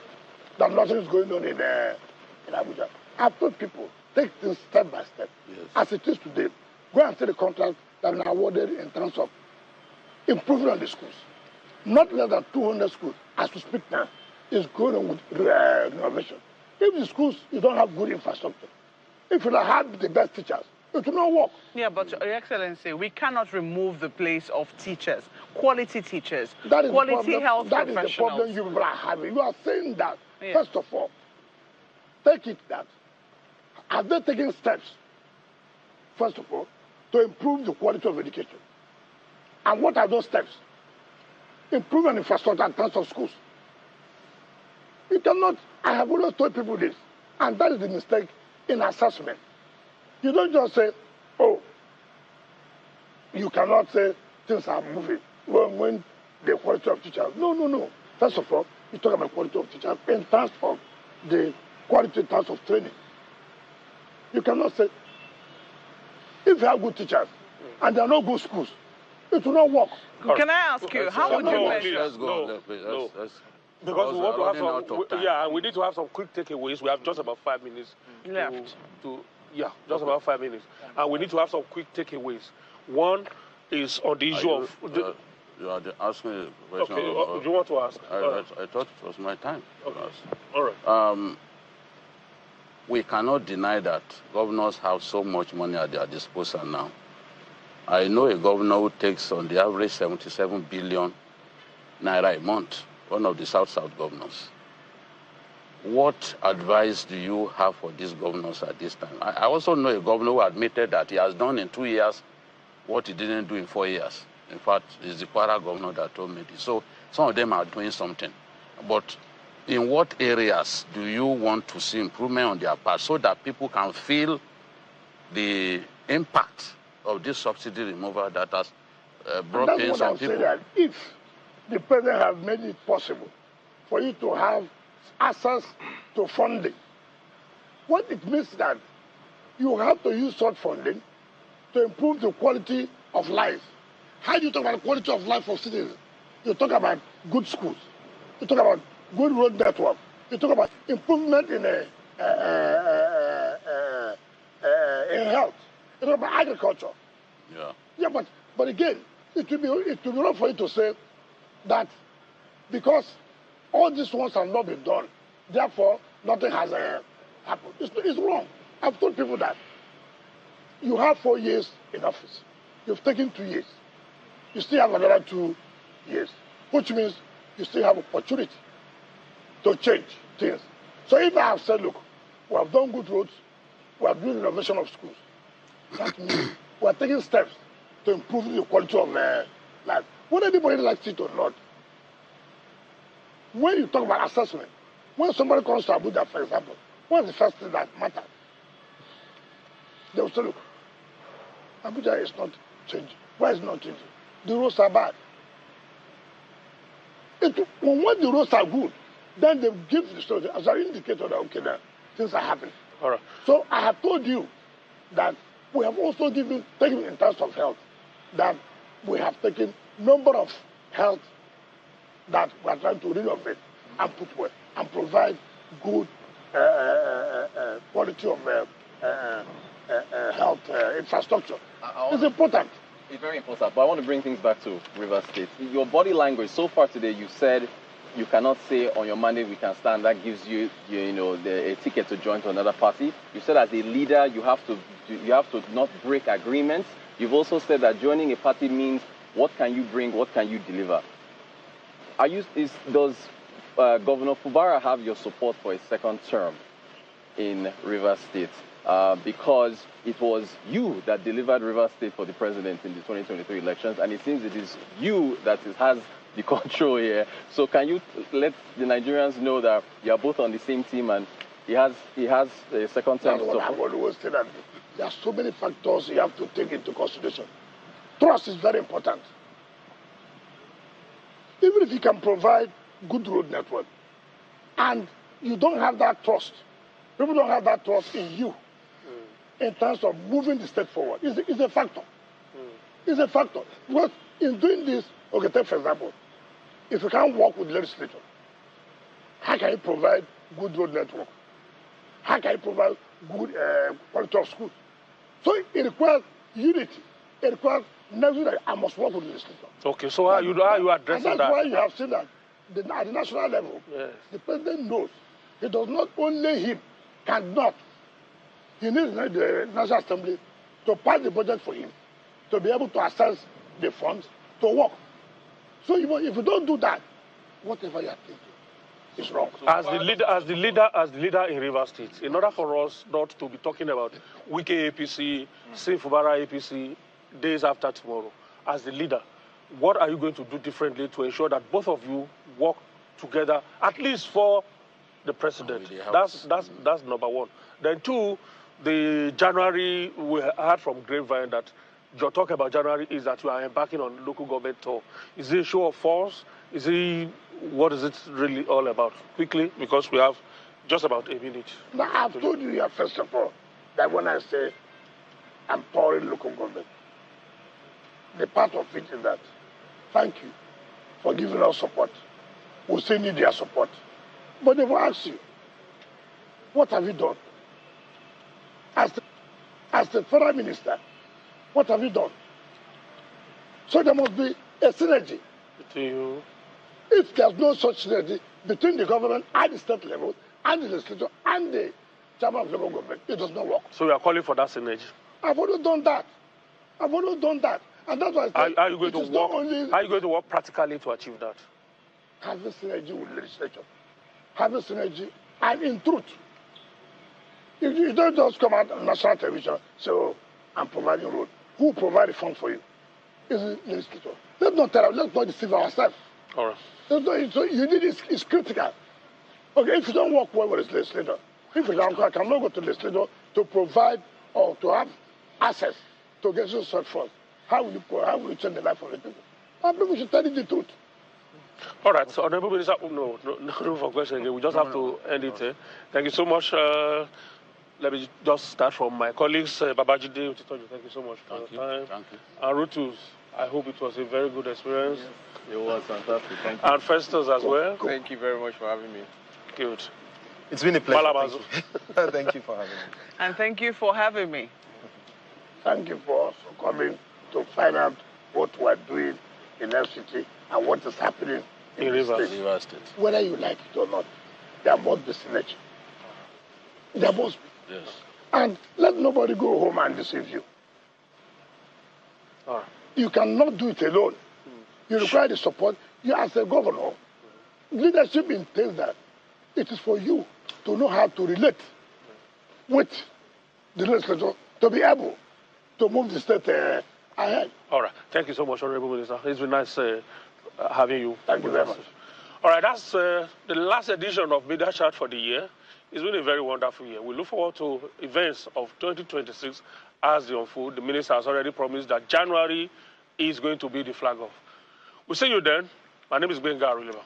that nothing is going on in Abuja. I've told people, take things step by step. Yes. As it is today, go and see the contracts that are awarded in terms of improving on the schools. Not less than 200 schools, as we speak now, is going on with renovation. If the schools, you don't have good infrastructure, if you don't have the best teachers, it will not work. Yeah, but Your Excellency, we cannot remove the place of teachers, quality teachers, quality health professionals. That is the problem you people are having. You are saying that, first of all, take it that, are they taking steps, first of all, to improve the quality of education? And what are those steps? Improving infrastructure in terms of schools. You cannot, I have always told people this, and that is the mistake in assessment. You don't just say, oh, you cannot say things are moving when the quality of teachers. No, no, no. First of all, you talk about quality of teachers in terms of the quality in terms of training. You cannot say, if you have good teachers and there are no good schools, it will not work. Can I ask you, how would you measure? Let's go. Let's because we want to have some, we need to have some quick takeaways. We have just about 5 minutes left. Just about 5 minutes. And we need to have some quick takeaways. One is on the issue of... You are asking a question. Okay, do you want to ask? I thought it was my time. Okay. All right. We cannot deny that governors have so much money at their disposal now. I know a governor who takes on the average 77 billion naira a month, one of the South-South governors. What advice do you have for these governors at this time? I also know a governor who admitted that he has done in 2 years what he didn't do in 4 years. In fact, it's the Kwara governor that told me this. So some of them are doing something. But in what areas do you want to see improvement on their part so that people can feel the impact of this subsidy removal that has brought in some people? That if the president has made it possible for you to have access to funding, what it means that you have to use such funding to improve the quality of life. How do you talk about the quality of life of citizens? You talk about good schools. You talk about good road network. You talk about improvement in health. You talk about agriculture. Yeah, but again, it will be wrong for you to say that because all these ones have not been done, therefore nothing has happened. It's wrong. I've told people that you have 4 years in office. You've taken 2 years. You still have another 2 years, which means you still have opportunity to change. things. So if I have said, look, we have done good roads, we have done renovation of schools, that means we are taking steps to improve the quality of life. Whether anybody likes it or not, when you talk about assessment, when somebody comes to Abuja, for example, what's the first thing that matters? They will say, look, Abuja is not changing. Why is it not changing? The roads are bad. When the roads are good, then they give the story as an indicator that, okay, now things are happening. All right. So I have told you that we have also taken in terms of health, that we have taken number of health that we are trying to renovate and put well and provide good quality of health infrastructure. It's important. It's very important, but I want to bring things back to Rivers State. Your body language so far today, you said you cannot say on your mandate we can stand. That gives you, a ticket to join to another party. You said as a leader you have to not break agreements. You've also said that joining a party means what can you bring, what can you deliver. Does Governor Fubara have your support for a second term in Rivers State? Because it was you that delivered Rivers State for the president in the 2023 elections, and it seems it is you that has the control here. So can you let the Nigerians know that you are both on the same team and he has a second term support? I've always said that there are so many factors you have to take into consideration. Trust is very important. Even if you can provide good road network and you don't have that trust, people don't have that trust in you in terms of moving the state forward, it's a factor. It's a factor. Because in doing this, okay, take for example, if you can't work with the legislature, how can you provide good road network? How can you provide good quality of schools? So it requires unity. It requires never that I must work with the legislature. Okay, so how are you addressing that? And that's why you have seen that at the national level, yes, the president knows it does not only him, cannot. He needs the National Assembly to pass the budget for him, to be able to access the funds to work. So if you don't do that, whatever you are thinking is wrong. As the leader in Rivers State, in order for us not to be talking about Wike APC, Seyi Fubara APC days after tomorrow, as the leader, what are you going to do differently to ensure that both of you work together, at least for the president? That's number one. Then two, the January, we heard from Grapevine that your talk about January is that you are embarking on local government tour. Is it a show of force? What is it really all about? Quickly, because we have just about a minute. Now, I've told you here, first of all, that when I say I'm touring local government, the part of it is that, thank you for giving us support. We still need their support. But they will ask you, what have you done? As the federal minister, what have you done? So there must be a synergy. Between you. If there's no such synergy between the government at the state level, and the legislature, and the chairman of local government, it does not work. So you are calling for that synergy? I've already done that. And that's why I said, are you going to work practically to achieve that? Having synergy with legislature. Having synergy, and in truth, if you don't just come out on national television, so I'm providing road. Who provide the funds for you? Is the legislature. Let's not deceive ourselves. All right. So you need is critical. Okay, if you don't work well with the legislature, if you don't, I cannot go to the legislature to provide or to have access to get such funds. How will you change the life of the people? And people should tell you the truth. All right, so Honorable Minister, no room for question again. We just have to end it here. Thank you so much. Let me just start from my colleagues. Babajide, thank you so much for your time. Thank you. And Rutus, I hope it was a very good experience. Yes, it was fantastic. Thank you. And Festus as well. Thank you very much for having me. Good. It's been a pleasure. Thank Thank you for having me. And thank you for having me. Thank you for also coming to find out what we're doing in FCT and what is happening in Rivers State. Whether you like it or not, there must be synergy. There must be. Yes. And let nobody go home and deceive you. All right. You cannot do it alone. You require the support. You as a governor, leadership entails that It is for you to know how to relate with the legislature to be able to move the state ahead. All right. Thank you so much, Honorable Minister. It's been nice having you. Thank you very much. All right, that's the last edition of Media Chat for the year. It's been a very wonderful year. We look forward to events of 2026 as they unfold. The minister has already promised that January is going to be the flag off. We'll see you then. My name is Benga Aruleba.